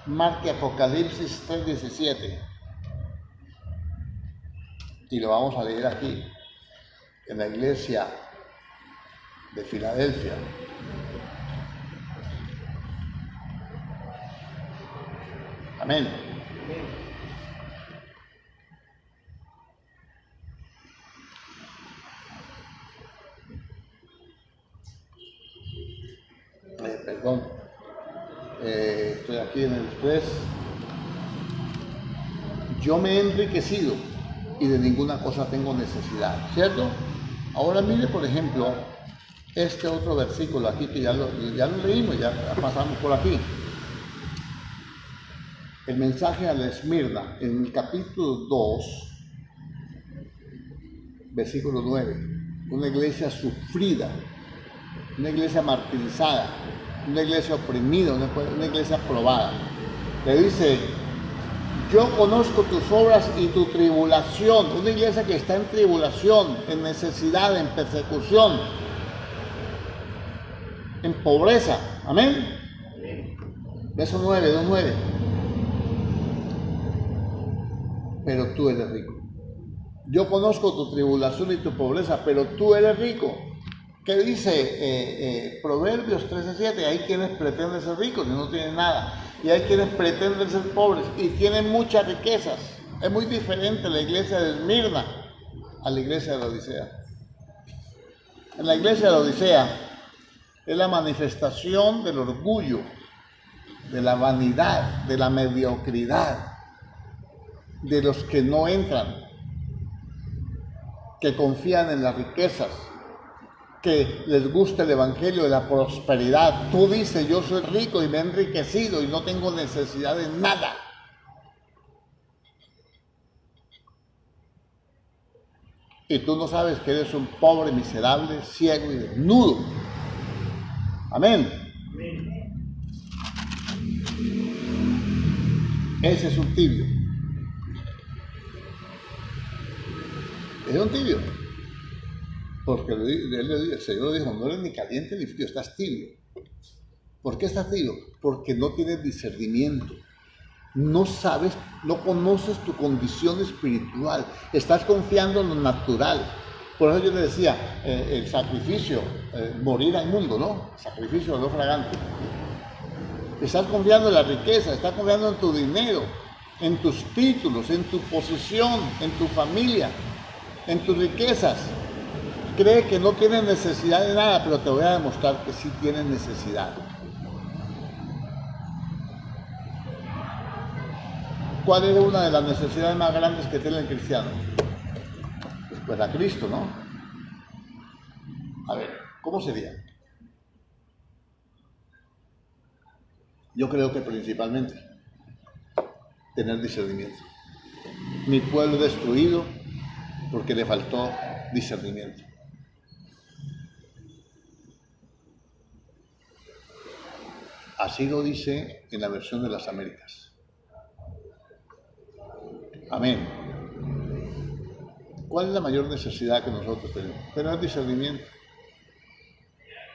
marque Apocalipsis 3:17. Y lo vamos a leer aquí, en la iglesia de Filadelfia. Amén. Perdón, estoy aquí en el 3. Yo me he enriquecido y de ninguna cosa tengo necesidad, ¿cierto? Ahora mire, por ejemplo, este otro versículo aquí que ya lo leímos, ya pasamos por aquí. El mensaje a la Esmirna, en el capítulo 2, versículo 9. Una iglesia sufrida, una iglesia martirizada, una iglesia oprimida, una iglesia probada. Le dice: yo conozco tus obras y tu tribulación. Una iglesia que está en tribulación, en necesidad, en persecución, en pobreza. Amén. Verso 9, 2:9. Pero tú eres rico. Yo conozco tu tribulación y tu pobreza, pero tú eres rico. ¿Qué dice Proverbios 13:7? Hay quienes pretenden ser ricos y no tienen nada. Y hay quienes pretenden ser pobres y tienen muchas riquezas. Es muy diferente la iglesia de Esmirna a la iglesia de la Odisea. En la iglesia de la Odisea es la manifestación del orgullo, de la vanidad, de la mediocridad, de los que no entran, que confían en las riquezas, que les gusta el evangelio de la prosperidad. Tú dices: yo soy rico y me he enriquecido y no tengo necesidad de nada. Y tú no sabes que eres un pobre, miserable, ciego y desnudo. Amén. Ese es un tibio. Es un tibio. Porque el Señor le dijo: no eres ni caliente ni frío, estás tibio. ¿Por qué estás tibio? Porque no tienes discernimiento. No sabes, no conoces tu condición espiritual. Estás confiando en lo natural. Por eso yo le decía, el sacrificio, morir al mundo, ¿no? Sacrificio no fragante. Estás confiando en la riqueza, estás confiando en tu dinero, en tus títulos, en tu posición, en tu familia, en tus riquezas. Cree que no tienes necesidad de nada, pero te voy a demostrar que sí tienes necesidad. ¿Cuál es una de las necesidades más grandes que tiene el cristiano? Pues a Cristo, ¿no? A ver, ¿cómo sería? Yo creo que principalmente tener discernimiento. Mi pueblo destruido porque le faltó discernimiento. Así lo dice en la versión de las Américas. Amén. ¿Cuál es la mayor necesidad que nosotros tenemos? Tener discernimiento.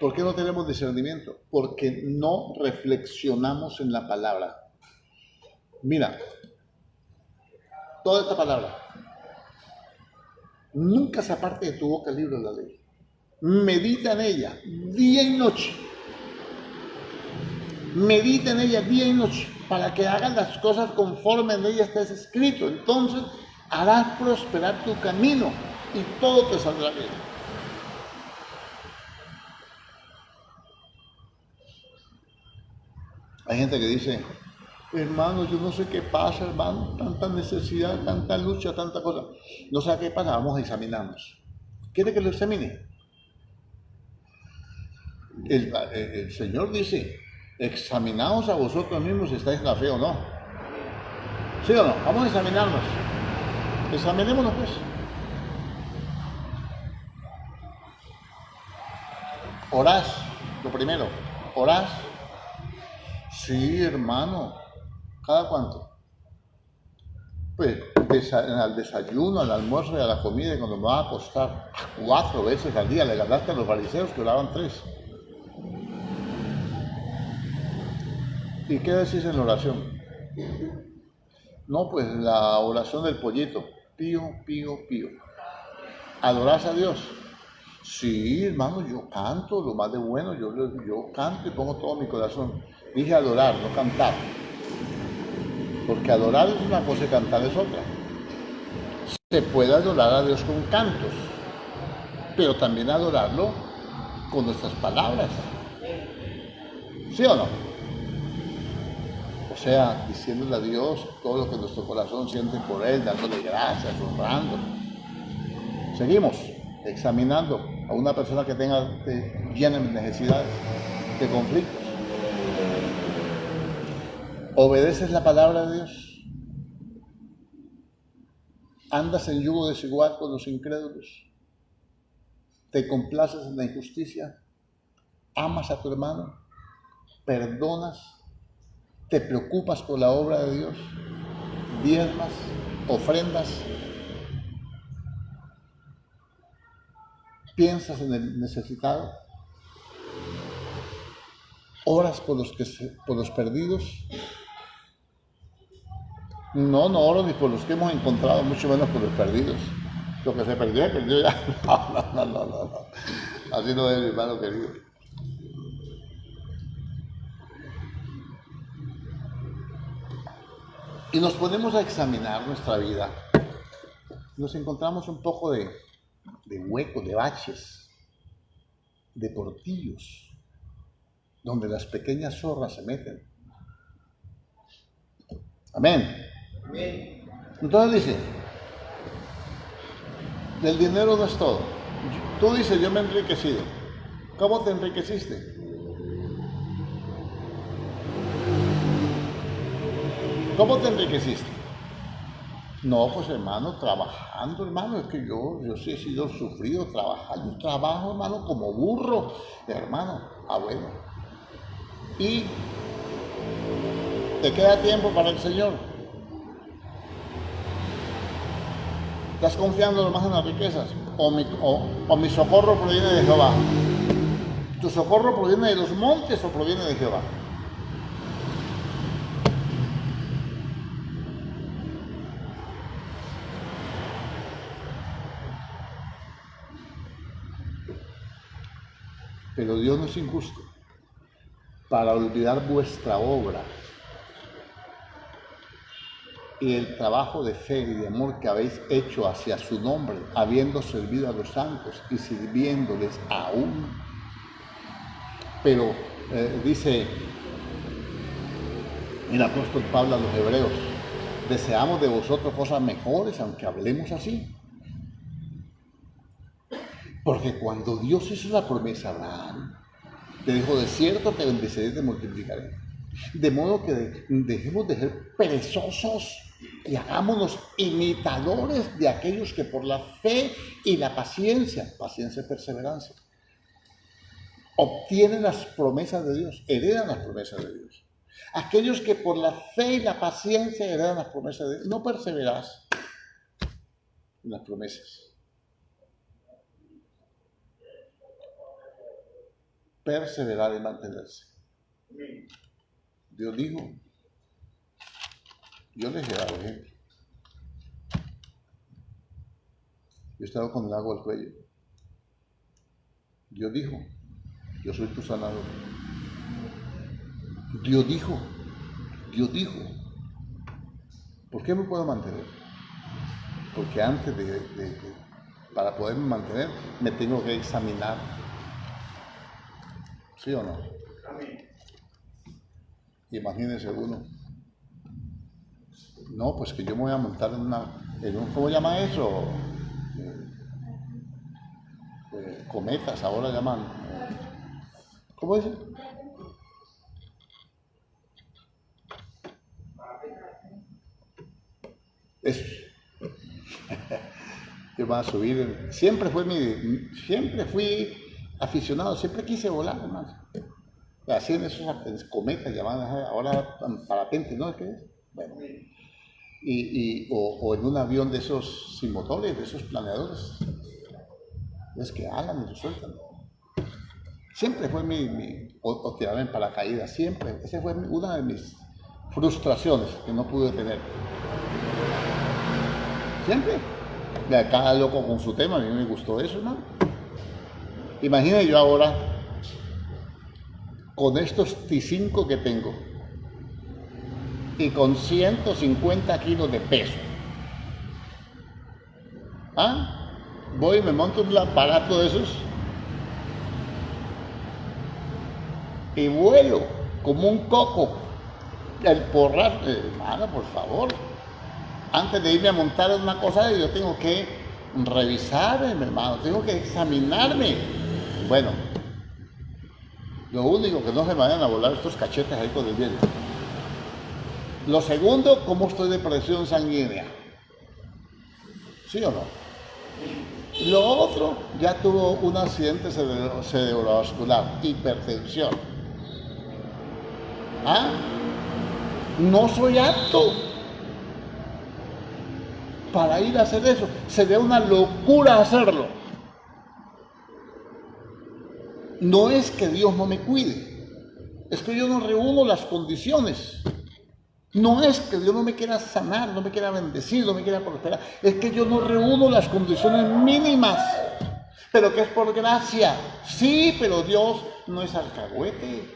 ¿Por qué no tenemos discernimiento? Porque no reflexionamos en la palabra. Mira, toda esta palabra nunca se aparte de tu boca el libro de la ley. Medita en ella día y noche. Medita en ella día y noche para que hagas las cosas conforme en ella estés escrito. Entonces harás prosperar tu camino y todo te saldrá bien. Hay gente que dice: hermano, yo no sé qué pasa, hermano, tanta necesidad, tanta lucha, tanta cosa. No sé qué pasa, vamos a examinarnos. ¿Quiere que lo examine? El Señor dice: examinaos a vosotros mismos si estáis en la fe o no. ¿Sí o no? Vamos a examinarnos. Examinémonos pues. Orás, lo primero. Orás. Sí, hermano. ¿Cada cuánto? Pues al desayuno, al almuerzo y a la comida, y cuando me va a acostar 4 veces al día. Le ganaste a los fariseos que oraban 3. ¿Y qué decís en la oración? No, pues la oración del pollito. Pío, pío, pío. ¿Adorás a Dios? Sí, hermano, yo canto lo más de bueno. Yo canto y pongo todo mi corazón. Dije adorar, no cantar. Porque adorar es una cosa y cantar es otra. Se puede adorar a Dios con cantos, pero también adorarlo con nuestras palabras. ¿Sí o no? O sea, diciéndole a Dios todo lo que nuestro corazón siente por Él, dándole gracias, honrando. Seguimos examinando a una persona que tenga llena de necesidades, de conflictos. ¿Obedeces la palabra de Dios? ¿Andas en yugo desigual con los incrédulos? ¿Te complaces en la injusticia? ¿Amas a tu hermano? ¿Perdonas? ¿Te preocupas por la obra de Dios? ¿Diezmas? ¿Ofrendas? ¿Piensas en el necesitado? ¿Oras por los perdidos? No oro ni por los que hemos encontrado, mucho menos por los perdidos. Lo que se perdió ya. No. Así no es, mi hermano querido. Y nos ponemos a examinar nuestra vida. Nos encontramos un poco de huecos, de baches, de portillos, donde las pequeñas zorras se meten. Amén. Entonces dice, el dinero no es todo. Tú dices, yo me he enriquecido. ¿Cómo te enriqueciste? ¿Cómo te enriqueciste? No, pues hermano, trabajando, hermano, es que yo sí he sido sufrido trabajando. Yo trabajo, hermano, como burro, hermano. Bueno. ¿Y te queda tiempo para el Señor? ¿Estás confiando más en las riquezas? ¿O mi socorro proviene de Jehová? ¿Tu socorro proviene de los montes o proviene de Jehová? Pero Dios no es injusto para olvidar vuestra obra y el trabajo de fe y de amor que habéis hecho hacia su nombre, habiendo servido a los santos y sirviéndoles aún. Pero dice el apóstol Pablo a los hebreos, deseamos de vosotros cosas mejores, aunque hablemos así. Porque cuando Dios hizo la promesa a Abraham, le dijo, de cierto te bendeciré y te multiplicaré. De modo que dejemos de ser perezosos y hagámonos imitadores de aquellos que por la fe y la paciencia y perseverancia, obtienen las promesas de Dios, heredan las promesas de Dios. Aquellos que por la fe y la paciencia heredan las promesas de Dios, no perseverarás en las promesas. Perseverar y mantenerse. Dios dijo, yo les he dado ejemplo. Yo he estado con el agua al cuello. Dios dijo, yo soy tu sanador. Dios dijo. ¿Por qué me puedo mantener? Porque antes para poderme mantener, me tengo que examinar. ¿Sí o no? Imagínense uno. No, pues que yo me voy a montar en un ¿cómo llama eso? Cometas, ahora llaman. ¿Cómo dice? Eso. Yo voy a subir. Siempre fui aficionado, siempre quise volar, hermano. Así en esos cometas llamadas, ahora parapente, ¿no? ¿Qué es? Bueno. O en un avión de esos sin motores, de esos planeadores. Es que alan y lo sueltan. Siempre fue o tirarme en paracaídas, siempre. Esa fue una de mis frustraciones que no pude tener. Siempre. Cada loco con su tema, a mí me gustó eso, ¿no? Imagínate yo ahora, con estos T5 que tengo, y con 150 kilos de peso. Voy y me monto un aparato de esos y vuelo como un coco El porrar, hermano, por favor. Antes de irme a montar en una cosa, yo tengo que revisarme, hermano, tengo que examinarme. Bueno, lo único que no se me vayan a volar estos cachetes ahí con el viento. Lo segundo, cómo estoy de presión sanguínea. ¿Sí o no? Lo otro, ya tuvo un accidente cerebrovascular, hipertensión. ¿Ah? No soy apto para ir a hacer eso. Sería una locura hacerlo. No es que Dios no me cuide, es que yo no reúno las condiciones. No es que Dios no me quiera sanar, no me quiera bendecir, no me quiera prosperar, es que yo no reúno las condiciones mínimas, pero que es por gracia. Sí, pero Dios no es alcahuete,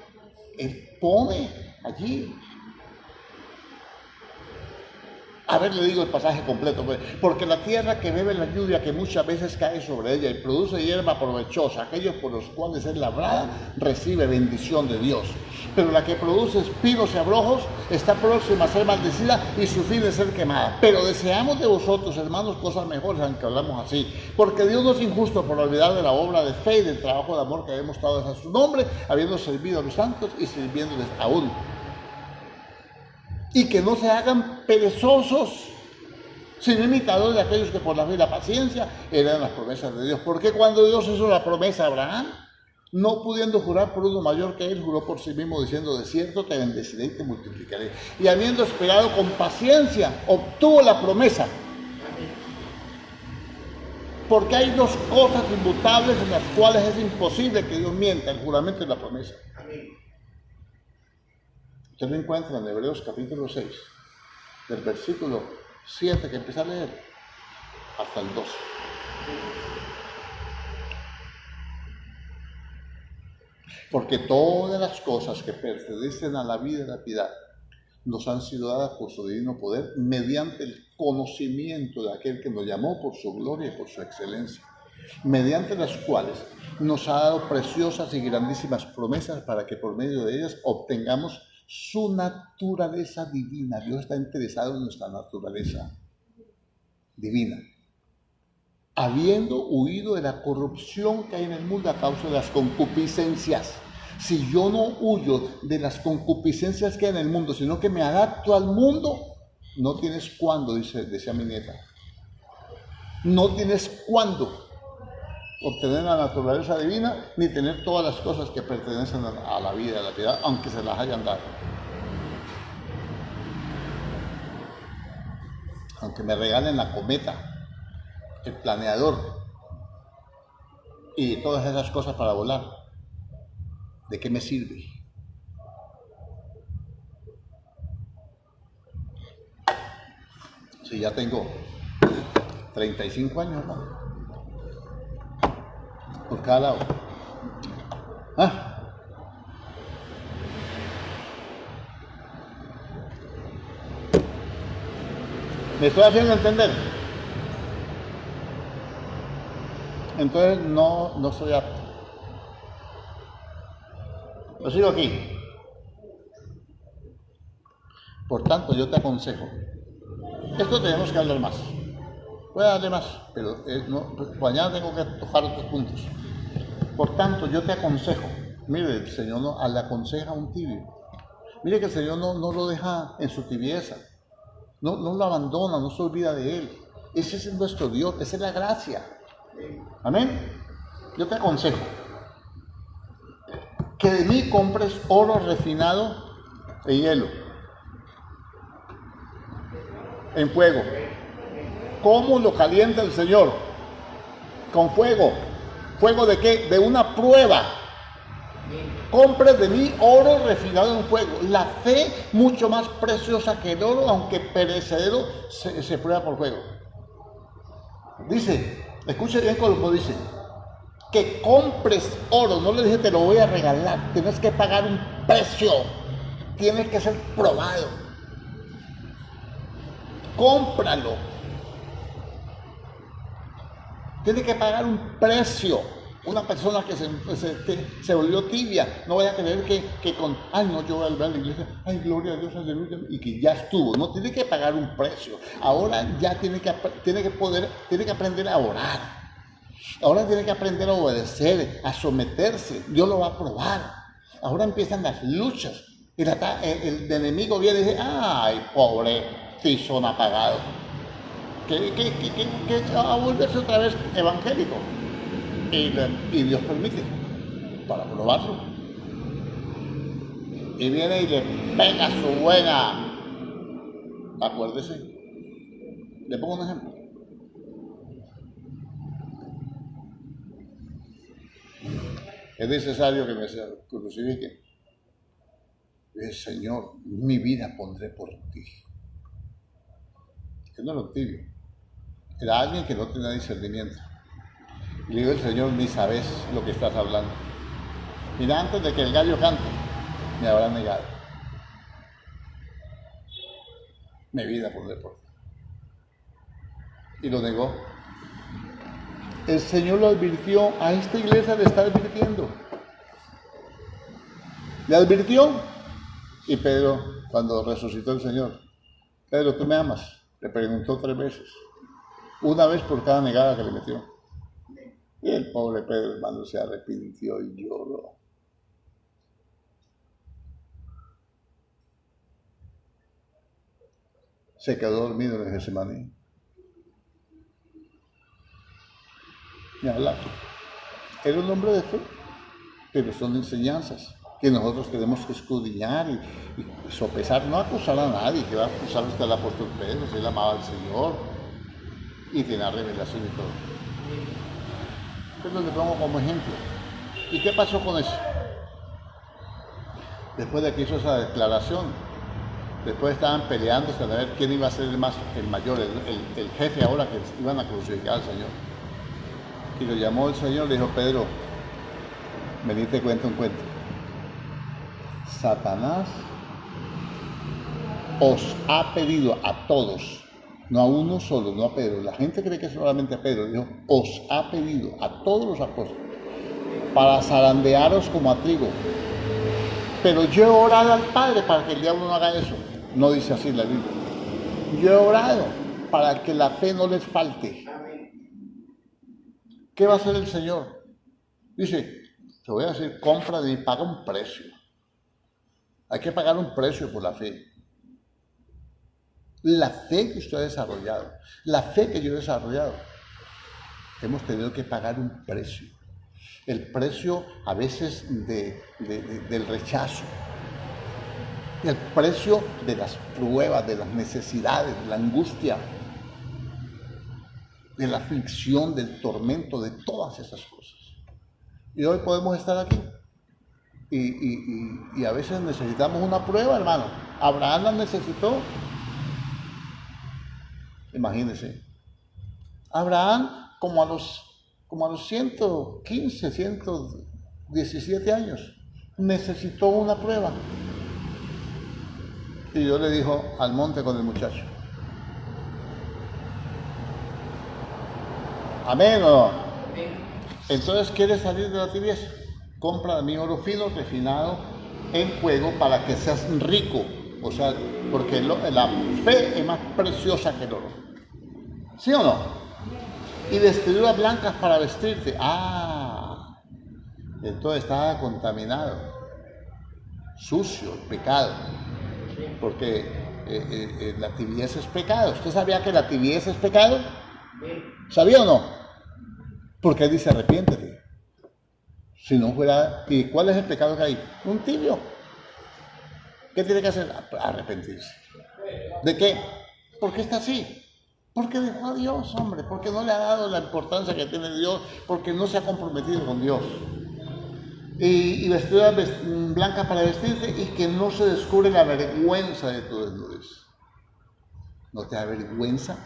Él pone allí. A ver, le digo el pasaje completo, pues. Porque la tierra que bebe la lluvia que muchas veces cae sobre ella y produce hierba provechosa, aquellos por los cuales es labrada, recibe bendición de Dios. Pero la que produce espinos y abrojos está próxima a ser maldecida y su fin es ser quemada. Pero deseamos de vosotros, hermanos, cosas mejores, aunque hablamos así. Porque Dios no es injusto por olvidar de la obra de fe y del trabajo de amor que habemos estado a su nombre, habiendo servido a los santos y sirviéndoles aún. Y que no se hagan perezosos, sino imitadores de aquellos que por la fe y la paciencia eran las promesas de Dios. Porque cuando Dios hizo la promesa a Abraham, no pudiendo jurar por uno mayor que él, juró por sí mismo diciendo: de cierto te bendeciré y te multiplicaré. Y habiendo esperado con paciencia, obtuvo la promesa. Porque hay dos cosas inmutables en las cuales es imposible que Dios mienta: el juramento y la promesa. Usted lo encuentra en Hebreos capítulo 6, del versículo 7 que empieza a leer, hasta el 12. Porque todas las cosas que pertenecen a la vida y la piedad nos han sido dadas por su divino poder, mediante el conocimiento de aquel que nos llamó por su gloria y por su excelencia, mediante las cuales nos ha dado preciosas y grandísimas promesas para que por medio de ellas obtengamos su naturaleza divina. Dios está interesado en nuestra naturaleza divina, habiendo huido de la corrupción que hay en el mundo a causa de las concupiscencias. Si yo no huyo de las concupiscencias que hay en el mundo, sino que me adapto al mundo, no tienes cuándo, decía mi nieta, no tienes cuándo obtener la naturaleza divina, ni tener todas las cosas que pertenecen a la vida y a la piedad, aunque se las hayan dado. Aunque me regalen la cometa, el planeador y todas esas cosas para volar, ¿de qué me sirve? Si ya tengo 35 años, ¿no? Por cada lado. ¿Ah? ¿Me estoy haciendo entender? Entonces no soy apto. Lo sigo aquí. Por tanto, yo te aconsejo. Esto tenemos que hablar más. Voy a darle más, pero mañana tengo que tocar otros puntos. Por tanto, yo te aconsejo. Mire, el Señor no le aconseja a un tibio. Mire que el Señor no lo deja en su tibieza. No lo abandona, no se olvida de Él. Ese es nuestro Dios, esa es la gracia. Amén. Yo te aconsejo que de mí compres oro refinado en hielo, en fuego. ¿Cómo lo calienta el Señor? Con fuego. ¿Fuego de qué? De una prueba. Compre de mí oro refinado en fuego. La fe mucho más preciosa que el oro, aunque perecedero, se prueba por fuego. Dice, escuche bien cómo dice, que compres oro. No le dije te lo voy a regalar. Tienes que pagar un precio. Tienes que ser probado. Cómpralo. Tiene que pagar un precio. Una persona que se volvió tibia, no vaya a creer que con, ay no, yo voy a ver a la iglesia, ay gloria a Dios, aleluya, y que ya estuvo. No, tiene que pagar un precio. Ahora ya tiene que aprender a orar. Ahora tiene que aprender a obedecer, a someterse. Dios lo va a probar. Ahora empiezan las luchas. El enemigo viene y dice, ay, pobre tizón apagado. Que va a volverse otra vez evangélico. Y Dios permite, para probarlo. Y viene y le pega su buena. Acuérdese. Le pongo un ejemplo. Es necesario que me crucifique. Dice, Señor, mi vida pondré por ti. Él no era un tibio. Era alguien que no tenía discernimiento. Y le digo, el Señor, ni sabes lo que estás hablando. Mira, antes de que el gallo cante, me habrá negado. Mi vida pondré por ti. Y lo negó. El Señor lo advirtió, a esta iglesia le está advirtiendo. Le advirtió. Y Pedro, cuando resucitó el Señor, Pedro, ¿tú me amas? Le preguntó 3 veces. Una vez por cada negada que le metió. Y el pobre Pedro, hermano, se arrepintió y lloró. Se quedó dormido en el Getsemaní. Ni hablar. Era un hombre de fe, pero son enseñanzas que nosotros tenemos que escudriñar y sopesar, no acusar a nadie, que va a acusar usted al apóstol Pedro, si él amaba al Señor y tenía revelación y todo. Entonces le pongo como ejemplo. ¿Y qué pasó con eso? Después de que hizo esa declaración, después estaban peleando hasta ver quién iba a ser el mayor, el jefe ahora que iban a crucificar al Señor. Y lo llamó el Señor, le dijo, Pedro, vení te cuento un cuento. Satanás os ha pedido a todos, no a uno solo, no a Pedro. La gente cree que es solamente a Pedro. Dijo, os ha pedido a todos los apóstoles para zarandearos como a trigo. Pero yo he orado al Padre para que el diablo no haga eso. No dice así la Biblia. Yo he orado para que la fe no les falte. ¿Qué va a hacer el Señor? Dice, te voy a decir, compra de mí, paga un precio. Hay que pagar un precio por la fe. La fe que usted ha desarrollado, la fe que yo he desarrollado, hemos tenido que pagar un precio. El precio a veces del rechazo, el precio de las pruebas, de las necesidades, de la angustia, de la aflicción, del tormento, de todas esas cosas. Y hoy podemos estar aquí. Y a veces necesitamos una prueba, hermano. Abraham la necesitó. Imagínense. Abraham, como a los 115, 117 años, necesitó una prueba. Y Dios le dijo, al monte con el muchacho. ¿Amén o no? Entonces, ¿quieres salir de la tibieza? Compra de mí oro fino, refinado en fuego para que seas rico. O sea, porque la fe es más preciosa que el oro. ¿Sí o no? Y vestiduras blancas para vestirte. Entonces estaba contaminado, sucio, pecado. Porque la tibieza es pecado. ¿Usted sabía que la tibieza es pecado? ¿Sabía o no? Porque él dice, arrepiéntete. Si no fuera... ¿Y cuál es el pecado que hay? Un tibio. ¿Qué tiene que hacer? Arrepentirse. ¿De qué? ¿Por qué está así? Porque dejó a Dios, hombre. Porque no le ha dado la importancia que tiene Dios. Porque no se ha comprometido con Dios. Y vestiduras blancas para vestirse y que no se descubre la vergüenza de tu desnudez. ¿No te da vergüenza?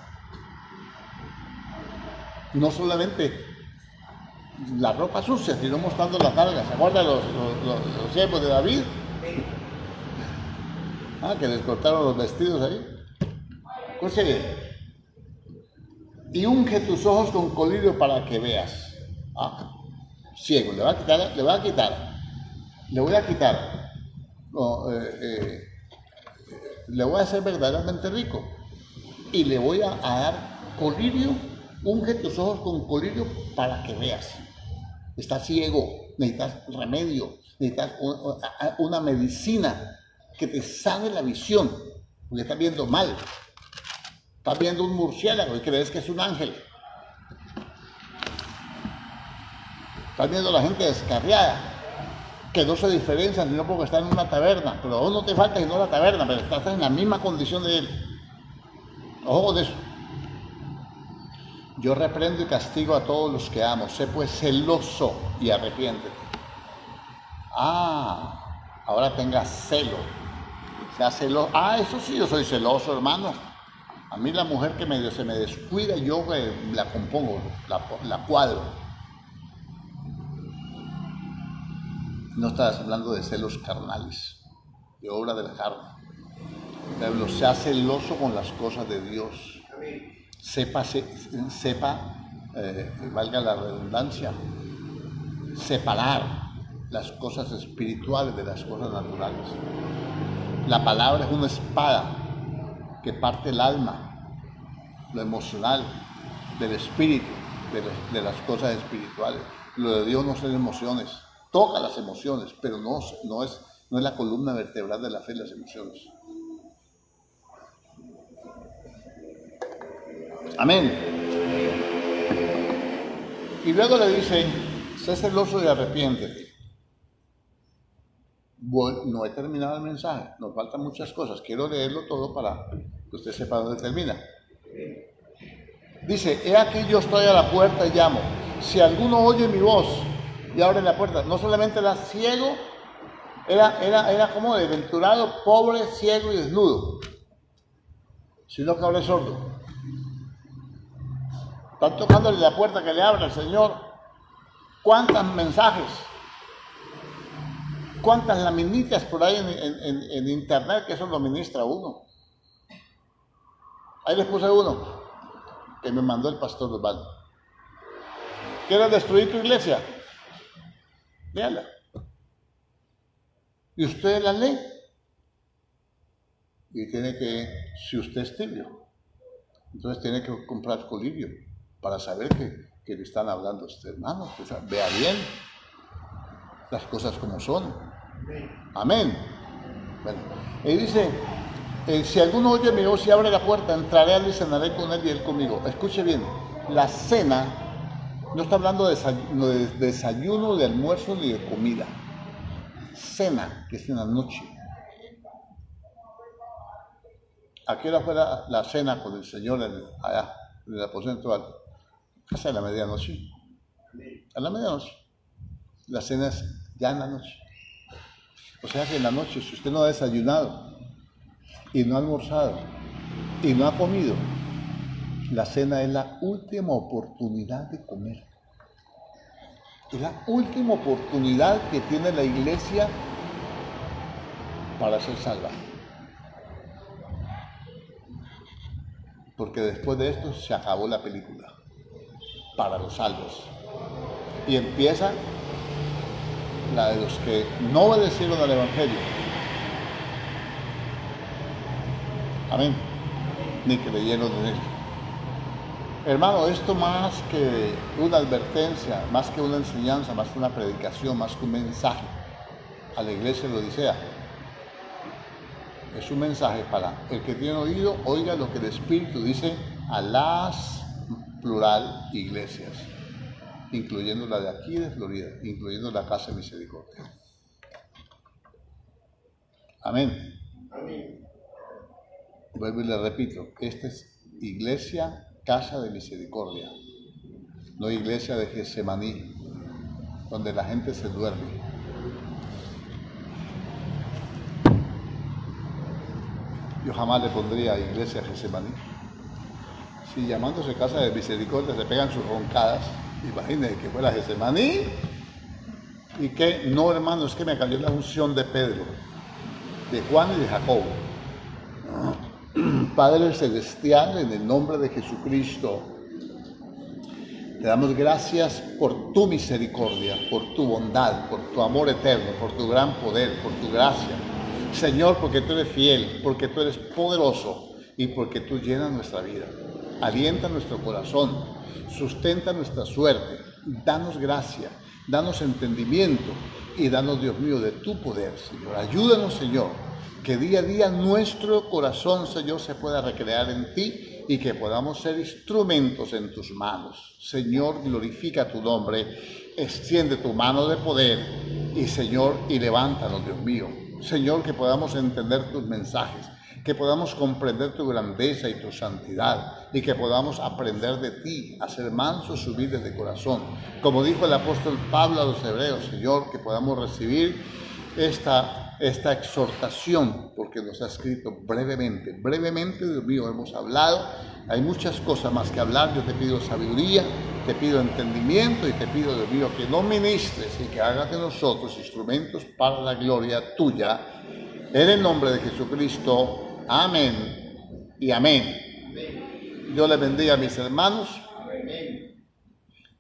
No solamente la ropa sucia, sino mostrando las nalgas. ¿Se acuerdan los siervos de David? Que les cortaron los vestidos ahí. Escuche, y unge tus ojos con colirio para que veas. ciego, le voy a quitar, no, le voy a hacer verdaderamente rico y le voy a dar colirio, unge tus ojos con colirio para que veas. Estás ciego, necesitas remedio, necesitas una medicina que te sane la visión, porque estás viendo mal. Estás viendo un murciélago y crees que es un ángel. Estás viendo a la gente descarriada, que no se diferencian sino porque están en una taberna, pero aún no te falta sino la taberna, pero estás en la misma condición de él. Ojo con eso. Yo reprendo y castigo a todos los que amo. Sé pues celoso y arrepiéntete. Ahora tengas celo. Sea celoso. Eso sí, yo soy celoso, hermano. A mí la mujer que se me descuida, yo la compongo, la cuadro. No estás hablando de celos carnales, de obra de la carne. Pero sea celoso con las cosas de Dios. Sepa, valga la redundancia, separar las cosas espirituales de las cosas naturales. La palabra es una espada que parte el alma, lo emocional, del espíritu, de las cosas espirituales. Lo de Dios no son emociones, toca las emociones, pero no es la columna vertebral de la fe, las emociones. Amén. Y luego le dice, sé celoso y arrepiéntete. No he terminado el mensaje, nos faltan muchas cosas. Quiero leerlo todo para que usted sepa dónde termina. Dice, he aquí yo estoy a la puerta y llamo. Si alguno oye mi voz y abre la puerta, no solamente era ciego, era como desventurado, pobre, ciego y desnudo, sino que ahora es sordo. Están tocándole la puerta que le abra el Señor. ¿Cuántos mensajes? ¿Cuántas laminitas por ahí en internet que eso lo ministra uno? Ahí les puse uno que me mandó el pastor Osvaldo. ¿Quieres destruir tu iglesia? Léala. Y usted la lee. Y tiene que, si usted es tibio, entonces tiene que comprar colirio para saber que le están hablando a usted, hermano. Pues, vea bien las cosas como son. Amén. Bueno, y dice, si alguno oye mi voz y abre la puerta, entraré a él y cenaré con él y él conmigo. Escuche bien, la cena no está hablando de desayuno, de almuerzo ni de comida. Cena, que es en la noche. ¿A qué hora fue la cena con el Señor allá, en el aposento alto? Casi a la medianoche. A la medianoche. La cena es ya en la noche. O sea que en la noche, si usted no ha desayunado y no ha almorzado y no ha comido, la cena es la última oportunidad de comer. Es la última oportunidad que tiene la iglesia para ser salva. Porque después de esto se acabó la película para los salvos. Y empieza la de los que no obedecieron al Evangelio. Amén. Ni creyeron en él. Hermano, esto más que una advertencia, más que una enseñanza, más que una predicación, más que un mensaje a la iglesia de Odisea, es un mensaje para el que tiene oído, oiga lo que el Espíritu dice a las, plural, iglesias, incluyendo la de aquí de Florida, incluyendo la Casa de Misericordia. Amén. Amén. Vuelvo y le repito, esta es iglesia, Casa de Misericordia, no iglesia de Getsemaní, donde la gente se duerme. Yo jamás le pondría iglesia a Getsemaní. Si llamándose Casa de Misericordia se pegan sus roncadas, imagínense que fuera Getsemaní. Y que no, hermano, es que me cayó la unción de Pedro, de Juan y de Jacobo. Padre Celestial, en el nombre de Jesucristo, Te damos gracias por tu misericordia, por tu bondad, por tu amor eterno, por tu gran poder, por tu gracia. Señor, porque tú eres fiel, porque tú eres poderoso y porque tú llenas nuestra vida. Alienta nuestro corazón, sustenta nuestra suerte. Danos gracia, danos entendimiento y danos, Dios mío, de tu poder, Señor. Ayúdanos, Señor, que día a día nuestro corazón, Señor, se pueda recrear en ti y que podamos ser instrumentos en tus manos. Señor, glorifica tu nombre, extiende tu mano de poder y, Señor, y levántanos, Dios mío. Señor, que podamos entender tus mensajes, que podamos comprender tu grandeza y tu santidad y que podamos aprender de ti, a ser mansos, humildes de corazón. Como dijo el apóstol Pablo a los hebreos, Señor, que podamos recibir esta exhortación, porque nos ha escrito brevemente, Dios mío, hemos hablado, hay muchas cosas más que hablar. Yo te pido sabiduría, te pido entendimiento y te pido, Dios mío, que no ministres y que hagas de nosotros instrumentos para la gloria tuya, en el nombre de Jesucristo, amén y amén. Dios les bendiga a mis hermanos.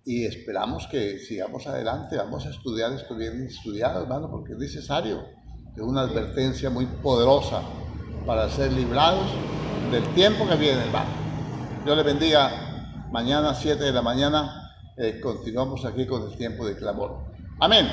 Y esperamos que sigamos adelante. Vamos a estudiar esto bien estudiado, hermano, porque es necesario. Es una advertencia muy poderosa para ser librados del tiempo que viene, hermano. Dios les bendiga. Mañana a 7 de la mañana continuamos aquí con el tiempo de clamor. Amén.